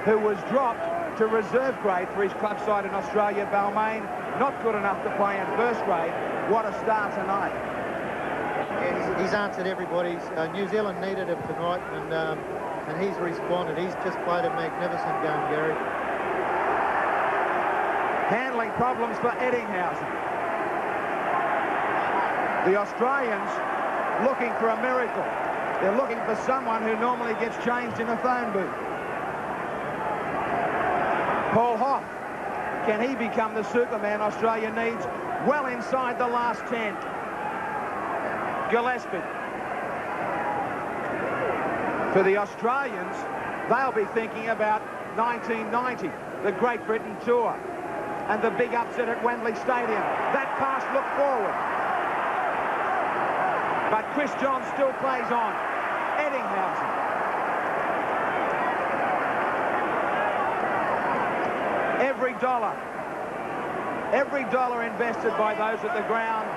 who was dropped to reserve grade for his club side in Australia, Balmain. Not good enough to play in first grade. What a start tonight. Yeah, he's answered everybody's. New Zealand needed him tonight, and he's responded. He's just played a magnificent game, Gary. Handling problems for Eddinghausen. The Australians looking for a miracle. They're looking for someone who normally gets changed in a phone booth. Paul Hoff, can he become the Superman Australia needs? Well inside the last 10. Gillespie. For the Australians, they'll be thinking about 1990, the Great Britain tour, and the big upset at Wembley Stadium. That pass looked forward. But Chris Johns still plays on. Eddinghausen. Every dollar invested by those at the ground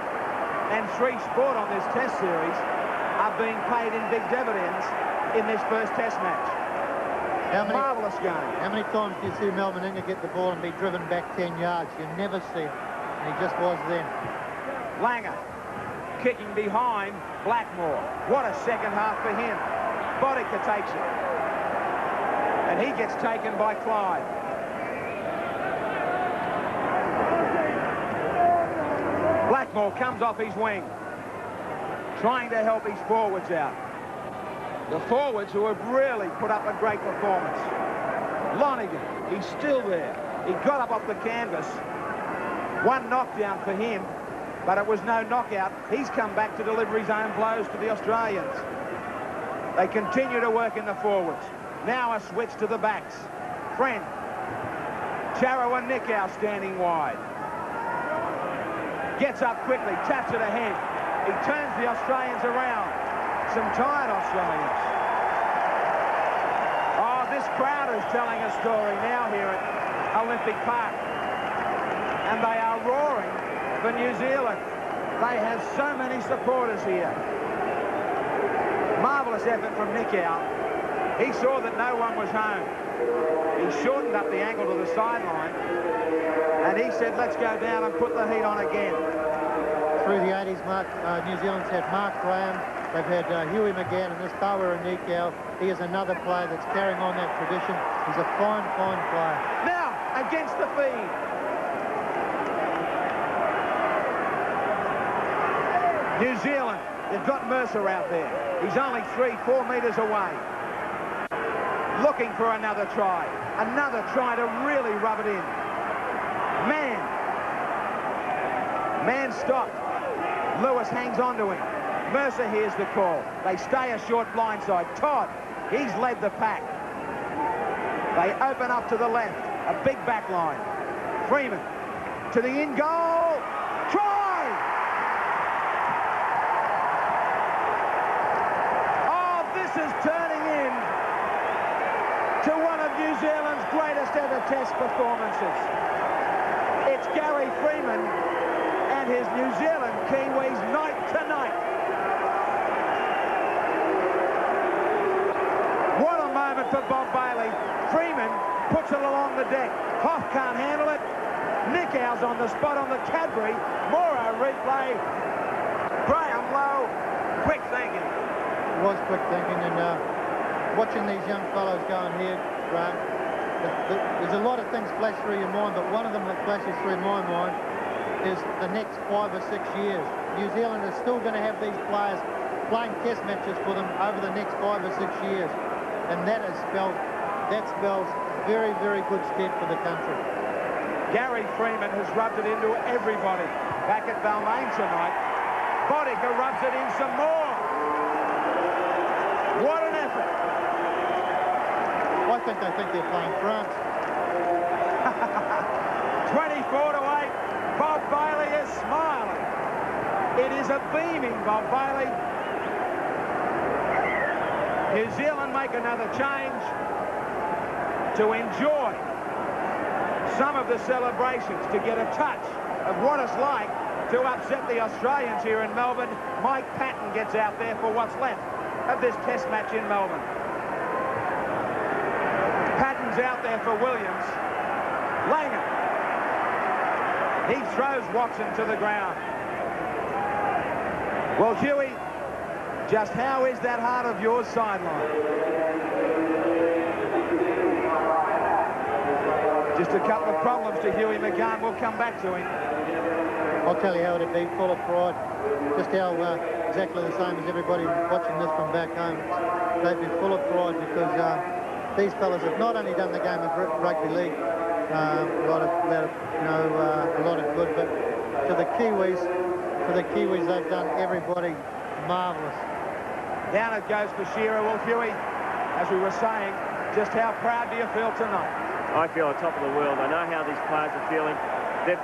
and 3 Sport on this test series are being paid in big dividends in this first test match. Marvellous game. How many times do you see Melvin Inga get the ball and be driven back 10 yards? You never see it. And he just was then. Langer. Kicking behind Blackmore. What a second half for him. Bodica takes it. And he gets taken by Clyde. Blackmore comes off his wing, trying to help his forwards out. The forwards who have really put up a great performance. Lonergan, he's still there. He got up off the canvas. One knockdown for him. But it was no knockout. He's come back to deliver his own blows to the Australians. They continue to work in the forwards. Now a switch to the backs. Friend. Charo and Nickow standing wide. Gets up quickly, taps it ahead. He turns the Australians around. Some tired Australians. Oh, this crowd is telling a story now here at Olympic Park. And they are roaring for New Zealand. They have so many supporters here. Marvellous effort from Nickow. He saw that no one was home. He shortened up the angle to the sideline, and he said, let's go down and put the heat on again. Through the 80s, New Zealand's had Mark Graham, they've had Huey McGann, and this Tawa Nickow. He is another player that's carrying on that tradition. He's a fine, fine player. Now, against the feed. New Zealand, they've got Mercer out there. He's only 3-4 metres away. Looking for another try. Another try to really rub it in. Man stopped. Lewis hangs on to him. Mercer hears the call. They stay a short blindside. Todd, he's led the pack. They open up to the left. A big back line. Freeman to the in goal. Try! Oh, this is turning in to one of New Zealand's greatest ever Test performances. It's Gary Freeman and his New Zealand Kiwis night to night. What a moment for Bob Bailey. Freeman puts it along the deck. Hoff can't handle it. Nickow's on the spot on the Cadbury. Morrow replay. Graham Lowe, quick thinking. It was quick thinking, and watching these young fellows going here, Graham, there's a lot of things flash through your mind, but one of them that flashes through my mind is the next 5 or 6 years. New Zealand is still going to have these players playing test matches for them over the next 5 or 6 years, and that spells very, very good stead for the country. Gary Freeman has rubbed it into everybody back at Balmain tonight. Bodica rubs it in some more. What an effort. I think they think they're playing France. 24-8. Bob Bailey is smiling. It is a beaming Bob Bailey. New Zealand make another change to enjoy some of the celebrations, to get a touch of what it's like to upset the Australians here in Melbourne. Mike Patton gets out there for what's left of this Test match in Melbourne. Patton's out there for Williams. Langer. He throws Watson to the ground. Well, Huey, just how is that heart of yours sideline? Just a couple of problems to Huey McGann. We'll come back to him. I'll tell you how it'd be, full of pride. Just how exactly the same as everybody watching this from back home. They'd be full of pride because these fellas have not only done the game of rugby league, a lot of good, but to the Kiwis, they've done everybody marvellous. Down it goes for Shearer. Well, Huey, as we were saying, just how proud do you feel tonight? I feel on top of the world. I know how these players are feeling.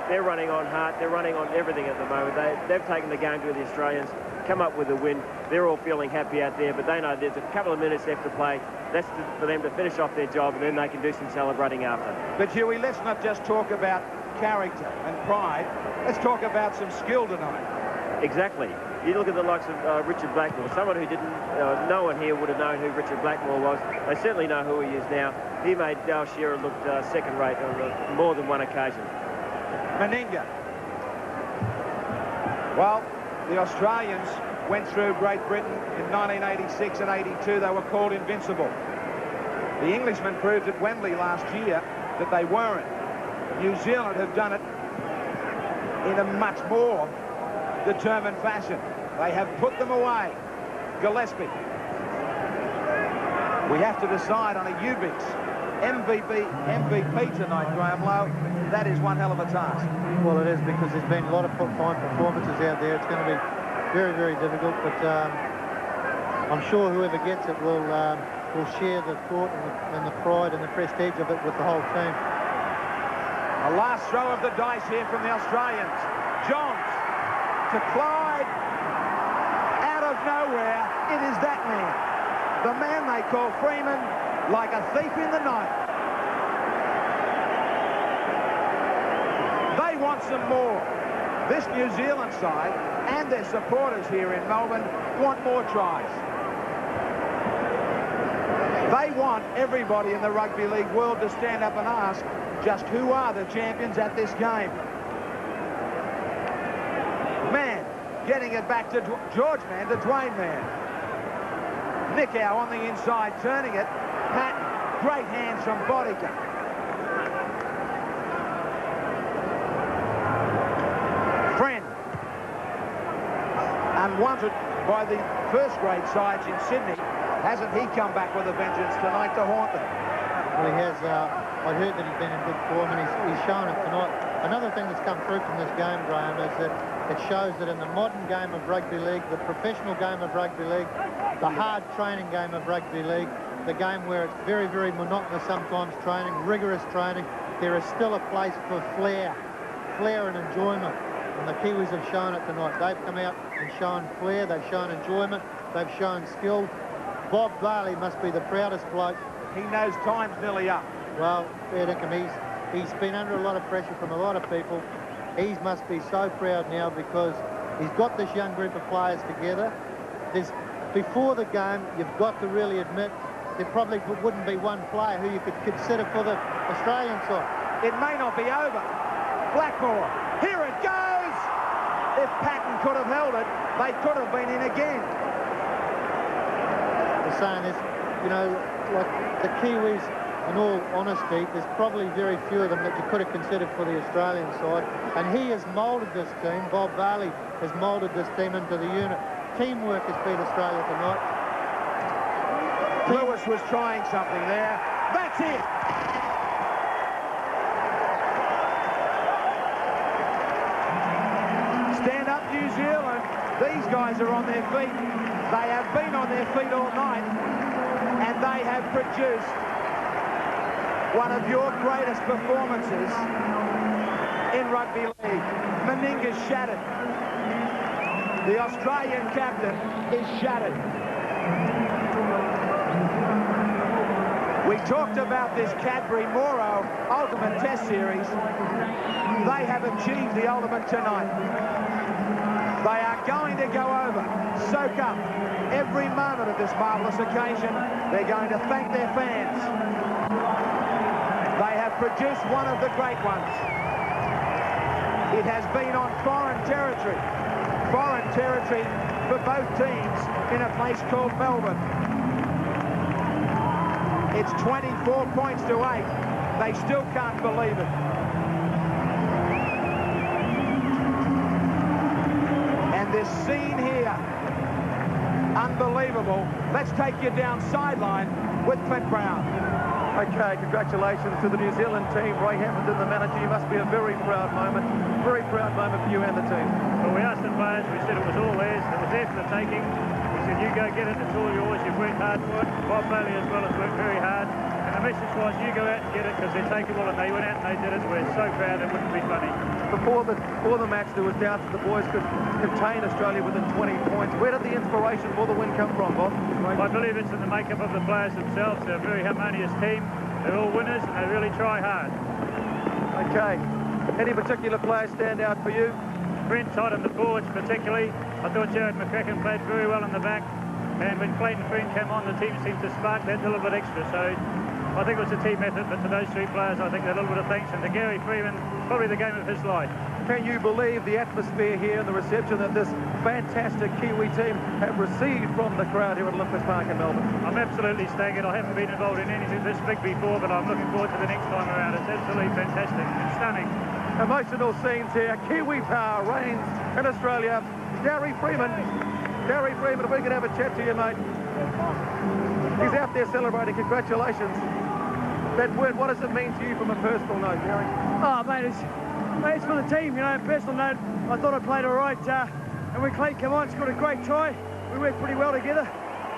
They're running on heart. They're running on everything at the moment. They've taken the game to the Australians, come up with a win. They're all feeling happy out there, but they know there's a couple of minutes left to play. That's for them to finish off their job, and then they can do some celebrating after. But, Huey, let's not just talk about character and pride. Let's talk about some skill tonight. Exactly. You look at the likes of Richard Blackmore, someone who didn't, no one here would have known who Richard Blackmore was. They certainly know who he is now. He made Dale Shearer look second-rate on more than one occasion. Meninga. Well, the Australians went through Great Britain in 1986 and 82. They were called invincible. The Englishmen proved at Wembley last year that they weren't. New Zealand have done it in a much more determined fashion. They have put them away. Gillespie. We have to decide on a Ubix MVP tonight, Graham Lowe. That is one hell of a task. Well, it is, because there's been a lot of fine performances out there. It's going to be very, very difficult, but I'm sure whoever gets it will share the thought and the pride and the prestige of it with the whole team. A last throw of the dice here from the Australians. Johns to Clyde. Out of nowhere, it is that man. The man they call Freeman, like a thief in the night. They want some more. This New Zealand side and their supporters here in Melbourne want more tries. They want everybody in the rugby league world to stand up and ask, just who are the champions at this game? Mann getting it back to George Mann, to Dwayne Mann. Nicow on the inside, turning it. Patton, great hands from Bodica. Friend. A wanted by the first-grade sides in Sydney. Hasn't he come back with a vengeance tonight to haunt them? Well, he has. I heard that he's been in good form, and he's shown it tonight. Another thing that's come through from this game, Graham, is that it shows that in the modern game of rugby league, the professional game of rugby league, the hard training game of rugby league, the game where it's very, very monotonous sometimes training, rigorous training, there is still a place for flair and enjoyment. And the Kiwis have shown it tonight. They've come out and shown flair, they've shown enjoyment, they've shown skill. Bob Bailey must be the proudest bloke. He knows time's nearly up. Well, fair dinkum, he's been under a lot of pressure from a lot of people. He must be so proud now because he's got this young group of players together. Before the game, you've got to really admit there probably wouldn't be one player who you could consider for the Australian side. It may not be over. Blackmore, here it goes! If Patton could have held it, they could have been in again. The saying is, you know, like the Kiwis, in all honesty, there's probably very few of them that you could have considered for the Australian side. And he has moulded this team. Bob Bailey has moulded this team into the unit. Teamwork has beat Australia tonight. Lewis was trying something there. That's it! Stand up, New Zealand. These guys are on their feet. They have been on their feet all night, and they have produced one of your greatest performances in rugby league. Meninga's shattered. The Australian captain is shattered. We talked about this Cadbury-Morrow Ultimate Test Series. They have achieved the ultimate tonight. They are going to go over, soak up every moment of this marvellous occasion. They're going to thank their fans. They have produced one of the great ones. It has been on foreign territory for both teams in a place called Melbourne. It's 24 points to 8. They still can't believe it. And this scene here, unbelievable. Let's take you down sideline with Clint Brown. Okay, congratulations to the New Zealand team. Ray Hamilton, the manager. You must be a very proud moment for you and the team. Well, we asked the players, we said it was all theirs, it was there for the taking. We said, you go get it, it's all yours, you've worked hard for it. Bob Bailey as well has worked very hard. And the message was, you go out and get it, because they're takeable, and they went out and they did it. We're so proud, it wouldn't be funny. Before the match, there was doubts that the boys could contain Australia within 20 points. Where did the inspiration for the win come from, Bob? I believe it's in the makeup of the players themselves. They're a very harmonious team. They're all winners, and they really try hard. Okay. Any particular players stand out for you? Brent Todd on the forwards particularly. I thought Jared McCracken played very well in the back. And when Clayton Frean came on, the team seemed to spark that little bit extra. So I think it was a team effort, but to those three players, I think a little bit of thanks. And to Gary Freeman, probably the game of his life. Can you believe the atmosphere here and the reception that this fantastic Kiwi team have received from the crowd here at Olympic Park in Melbourne? I'm absolutely staggered. I haven't been involved in anything this big before, but I'm looking forward to the next time around. It's absolutely fantastic. It's stunning. Emotional scenes here. Kiwi power reigns in Australia. Gary Freeman, if we could have a chat to you, mate. He's out there celebrating. Congratulations. That word, what does it mean to you from a personal note, Gary? Oh, mate, it's for the team, you know. Personal note, I thought I played all right. And when Clayton came on, scored a great try. We worked pretty well together.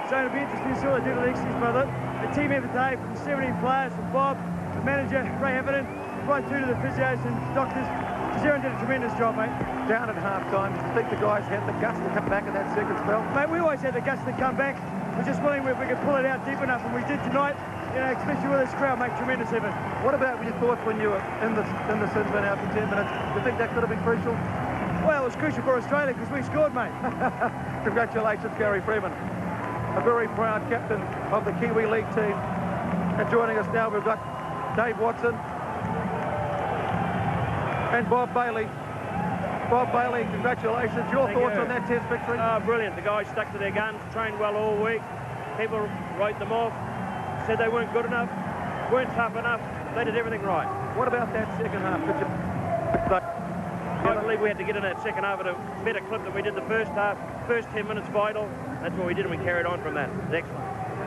So it'll be interesting to see what they do to the next season, brother. The team every day, from 17 players, from Bob, the manager, Ray Hamilton, right through to the physios and doctors. Everyone did a tremendous job, mate. Down at half-time, I think the guys had the guts to come back in that second spell. Mate, we always had the guts to come back. We're just wondering if we could pull it out deep enough, and we did tonight. You know, especially with this crowd, make tremendous effort. What about your thoughts when you were in the sin bin after 10 minutes? Do you think that could have been crucial? Well, it was crucial for Australia because we scored, mate. Congratulations, Gary Freeman. A very proud captain of the Kiwi League team. And joining us now, we've got Dave Watson and Bob Bailey. Bob Bailey, congratulations. Your thoughts on that Test victory? Brilliant. The guys stuck to their guns, trained well all week. People wrote them off, said they weren't good enough, weren't tough enough. They did everything right. What about that second half? I believe we had to get in that second half at a better clip than we did the first half. First 10 minutes vital. That's what we did, and we carried on from that. It was excellent.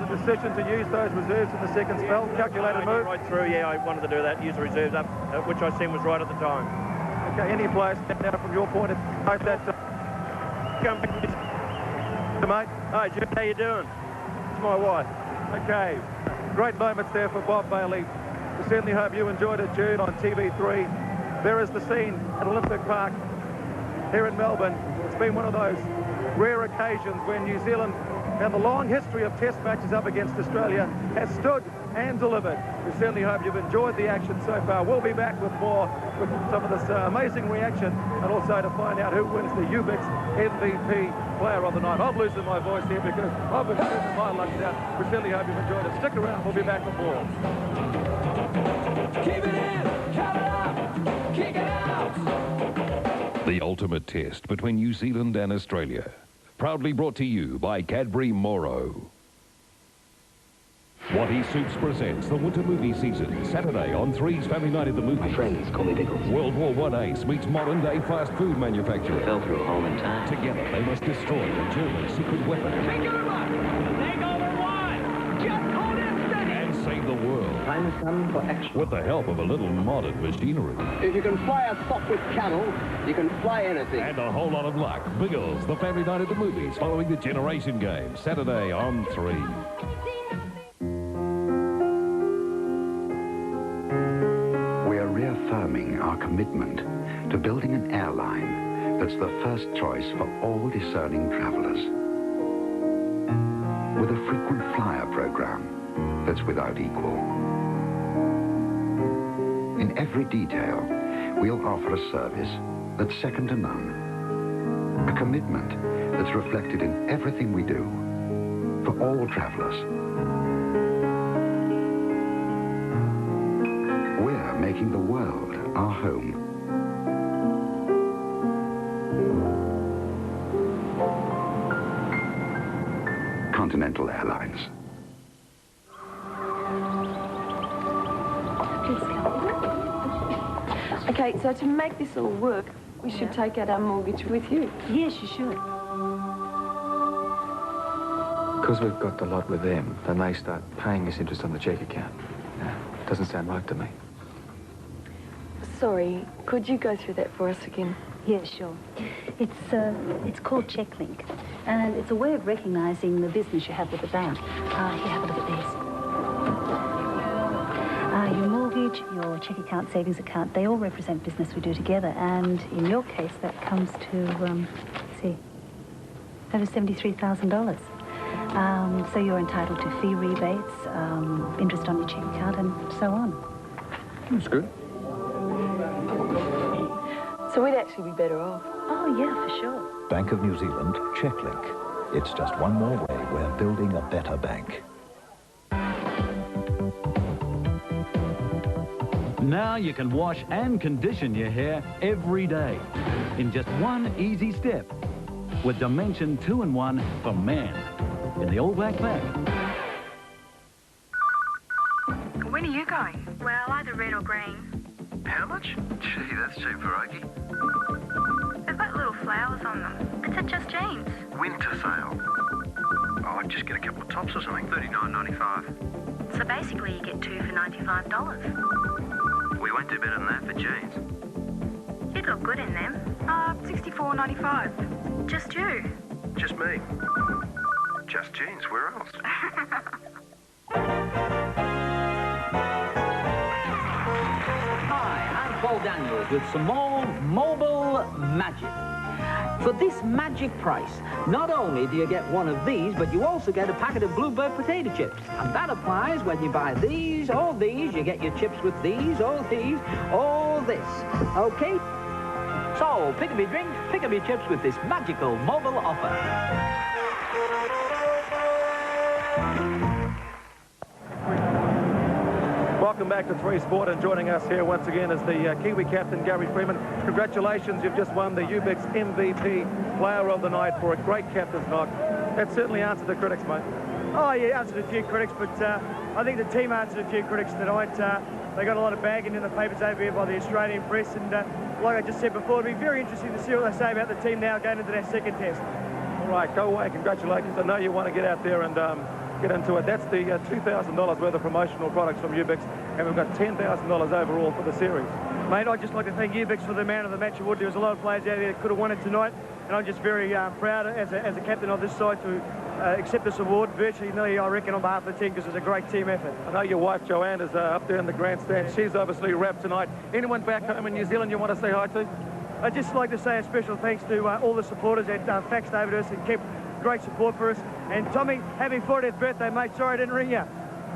The decision to use those reserves in the second spell, calculated move? Right through, yeah, I wanted to do that, use the reserves up, which I seen was right at the time. Okay, any players now from your point of view that... come back, mate. Hi, Jude, how you doing? It's my wife. Okay, great moments there for Bob Bailey. We certainly hope you enjoyed it, Jude, on TV3. There is the scene at Olympic Park here in Melbourne. It's been one of those rare occasions when New Zealand, and the long history of test matches up against Australia, has stood and delivered. We certainly hope you've enjoyed the action so far. We'll be back with more, with some of this amazing reaction, and also to find out who wins the UBIX MVP Player of the Night. I'm losing my voice here because I've been shooting my lunch out. We certainly hope you've enjoyed it. Stick around, we'll be back with more. Keep it in, count it up, kick it out. The ultimate test between New Zealand and Australia. Proudly brought to you by Cadbury Moro. Watty Soups presents the winter movie season, Saturday on 3's Family Night at the Movies. My friends call me Biggles. World War I ace meets modern-day fast food manufacturer. Fell through a hole in time. Together, they must destroy the German secret weapon. Take over one! Just hold it steady! And save the world. Time has come for action. With the help of a little modern machinery. If you can fly a fox with cattle, you can fly anything. And a whole lot of luck. Biggles, the Family Night at the Movies, following the Generation Game, Saturday on 3. Reaffirming our commitment to building an airline that's the first choice for all discerning travelers. With a frequent flyer program that's without equal. In every detail, we'll offer a service that's second to none. A commitment that's reflected in everything we do for all travelers. We're making the world our home. Continental Airlines. Okay, so to make this all work, we should take out our mortgage with you. Yes, you should. Because we've got the lot with them, they may start paying us interest on the cheque account. Doesn't sound right to me. Sorry, could you go through that for us again? Yeah, sure. It's called CheckLink, and it's a way of recognising the business you have with the bank. Here, have a look at these. Your mortgage, your cheque account, savings account, they all represent business we do together, and in your case, that comes to, let's see, over $73,000. So you're entitled to fee rebates, interest on your cheque account, and so on. That's good. So we'd actually be better off. Oh, yeah, for sure. Bank of New Zealand, CheckLink. It's just one more way we're building a better bank. Now you can wash and condition your hair every day in just one easy step with Dimension 2-in-1 for men in the all-black bag. When are you going? Well, either red or green. How much? Gee, that's cheap for Okie. They've got little flowers on them. It's at Just Jeans. Winter sale. Oh, I'd just get a couple of tops or something. $39.95. So basically you get two for $95. We won't do better than that for jeans. You'd look good in them. $64.95. Just you. Just me. Just jeans, where else? Paul Daniels with some more mobile magic. For this magic price, not only do you get one of these, but you also get a packet of Bluebird potato chips. And that applies when you buy these or these. You get your chips with these or these or this. Okay? So, pick up your drink, pick up your chips with this magical mobile offer. Welcome back to 3 Sport, and joining us here once again is the Kiwi captain, Gary Freeman. Congratulations, you've just won the UBIX MVP Player of the Night for a great captain's knock. That certainly answered the critics, mate. Oh, yeah, answered a few critics, but I think the team answered a few critics tonight. They got a lot of bagging in the papers over here by the Australian press, and like I just said before, it'll be very interesting to see what they say about the team now going into their second test. All right, go away. Congratulations. I know you want to get out there and get into it. That's the $2,000 worth of promotional products from Ubix, and we've got $10,000 overall for the series. Mate, I'd just like to thank Ubix for the man of the match award. There was a lot of players out there that could have won it tonight, and I'm just very proud as a captain of this side to accept this award virtually nearly, I reckon, on behalf of the team, because it's a great team effort. I know your wife Joanne is up there in the grandstand. She's obviously wrapped tonight. Anyone back home in New Zealand you want to say hi to? I'd just like to say a special thanks to all the supporters that faxed over to us and kept great support for us. And Tommy, happy 40th birthday, mate. Sorry I didn't ring you.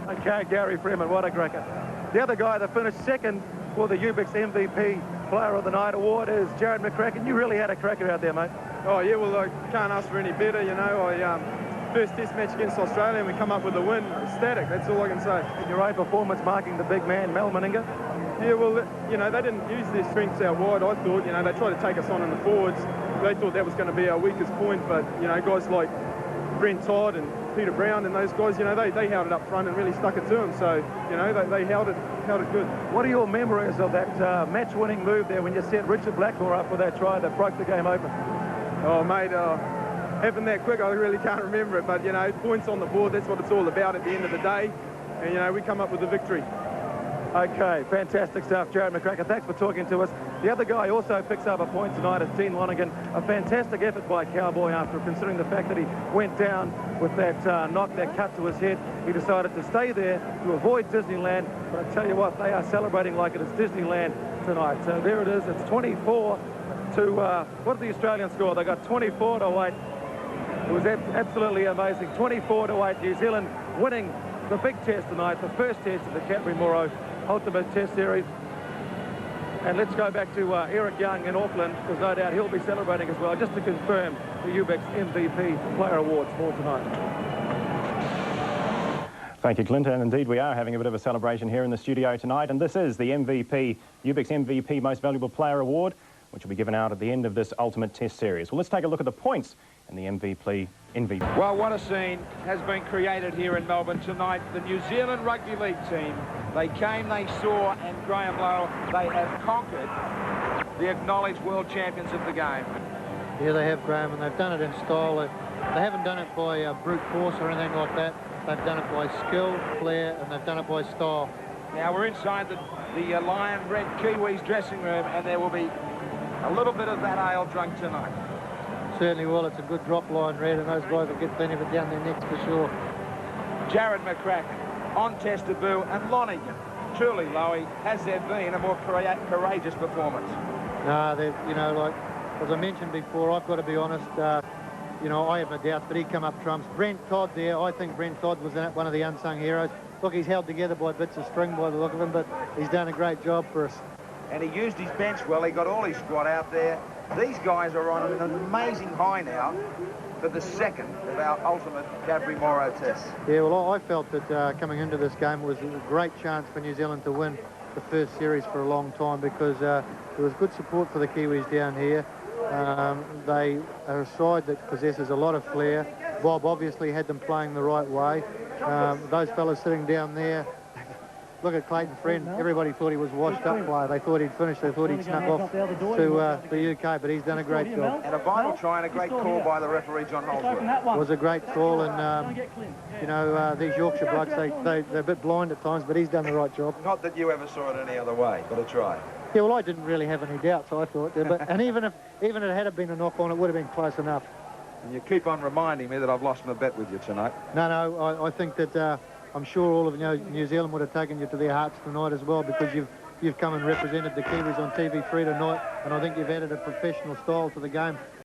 Okay, Gary Freeman, what a cracker. The other guy that finished second for the Ubix MVP Player of the Night award is Jared McCracken. You really had a cracker out there, mate. Oh, yeah, well, I can't ask for any better, you know. First test match against Australia and we come up with a win. Ecstatic, that's all I can say. In your own performance marking the big man, Mel Meninga? Yeah, well, you know, they didn't use their strengths out wide, I thought. You know, they tried to take us on in the forwards. They thought that was going to be our weakest point, but, you know, guys like Brent Todd and Peter Brown and those guys, you know, they held it up front and really stuck it to them. So, you know, they held it good. What are your memories of that match-winning move there when you set Richard Blackmore up for that try that broke the game open? Oh, mate, happened that quick, I really can't remember it. But, you know, points on the board, that's what it's all about at the end of the day. And, you know, we come up with a victory. Okay, fantastic stuff, Jared McCracken. Thanks for talking to us. The other guy also picks up a point tonight is Dean Lonergan. A fantastic effort by Cowboy after considering the fact that he went down with that knock, that cut to his head. He decided to stay there to avoid Disneyland. But I tell you what, they are celebrating like it is Disneyland tonight. So there it is. It's 24 to, what did the Australians score? They got 24 to 8. It was absolutely amazing. 24 to 8. New Zealand winning the big test tonight, the first test of the Cadbury Moro Ultimate Test Series. And let's go back to Eric Young in Auckland, because no doubt he'll be celebrating as well, just to confirm the Ubix MVP Player Awards for tonight. Thank you, Clint, and indeed we are having a bit of a celebration here in the studio tonight, and this is the MVP, Ubix MVP Most Valuable Player Award, which will be given out at the end of this Ultimate Test Series. Well, let's take a look at the points in the MVP. Well, what a scene has been created here in Melbourne tonight. The New Zealand Rugby League team, they came, they saw, and Graham Lowell, they have conquered the acknowledged world champions of the game. Yeah, they have, Graham, and they've done it in style. They haven't done it by brute force or anything like that. They've done it by skill, flair, and they've done it by style. Now we're inside the Lion Red Kiwis dressing room, and there will be a little bit of that ale drunk tonight. Certainly will. It's a good drop line red, and those guys will get plenty of it down their necks for sure. Jared McCracken on test debut, and Lonergan. Truly, Lowie, has there been a more courageous performance? No, you know, like as I mentioned before, I've got to be honest. You know, I have no doubt that he'd come up trumps. Brent Todd there, I think Brent Todd was one of the unsung heroes. Look, he's held together by bits of string by the look of him, but he's done a great job for us. And he used his bench well. He got all his squad out there. These guys are on an amazing high now for the second of our ultimate Cadbury Moro test. Yeah, well, I felt that coming into this game was a great chance for New Zealand to win the first series for a long time, because there was good support for the Kiwis down here. They are a side that possesses a lot of flair. Bob obviously had them playing the right way. Those fellas sitting down there, look at Clayton Friend. Everybody thought he was washed up player. They thought he'd finished. They thought he'd snuck off to the UK, but he's done a great job. And a vital try and a great call by the referee, John Holdsworth. It was a great call, and you know, these Yorkshire blokes, they're a bit blind at times, but he's done the right job. Not that you ever saw it any other way, but a try. Yeah, well, I didn't really have any doubts, I thought. And even if it had been a knock on, it would have been close enough. And you keep on reminding me that I've lost my bet with you tonight. No, I think that I'm sure all of New Zealand would have taken you to their hearts tonight as well, because you've come and represented the Kiwis on TV3 tonight, and I think you've added a professional style to the game.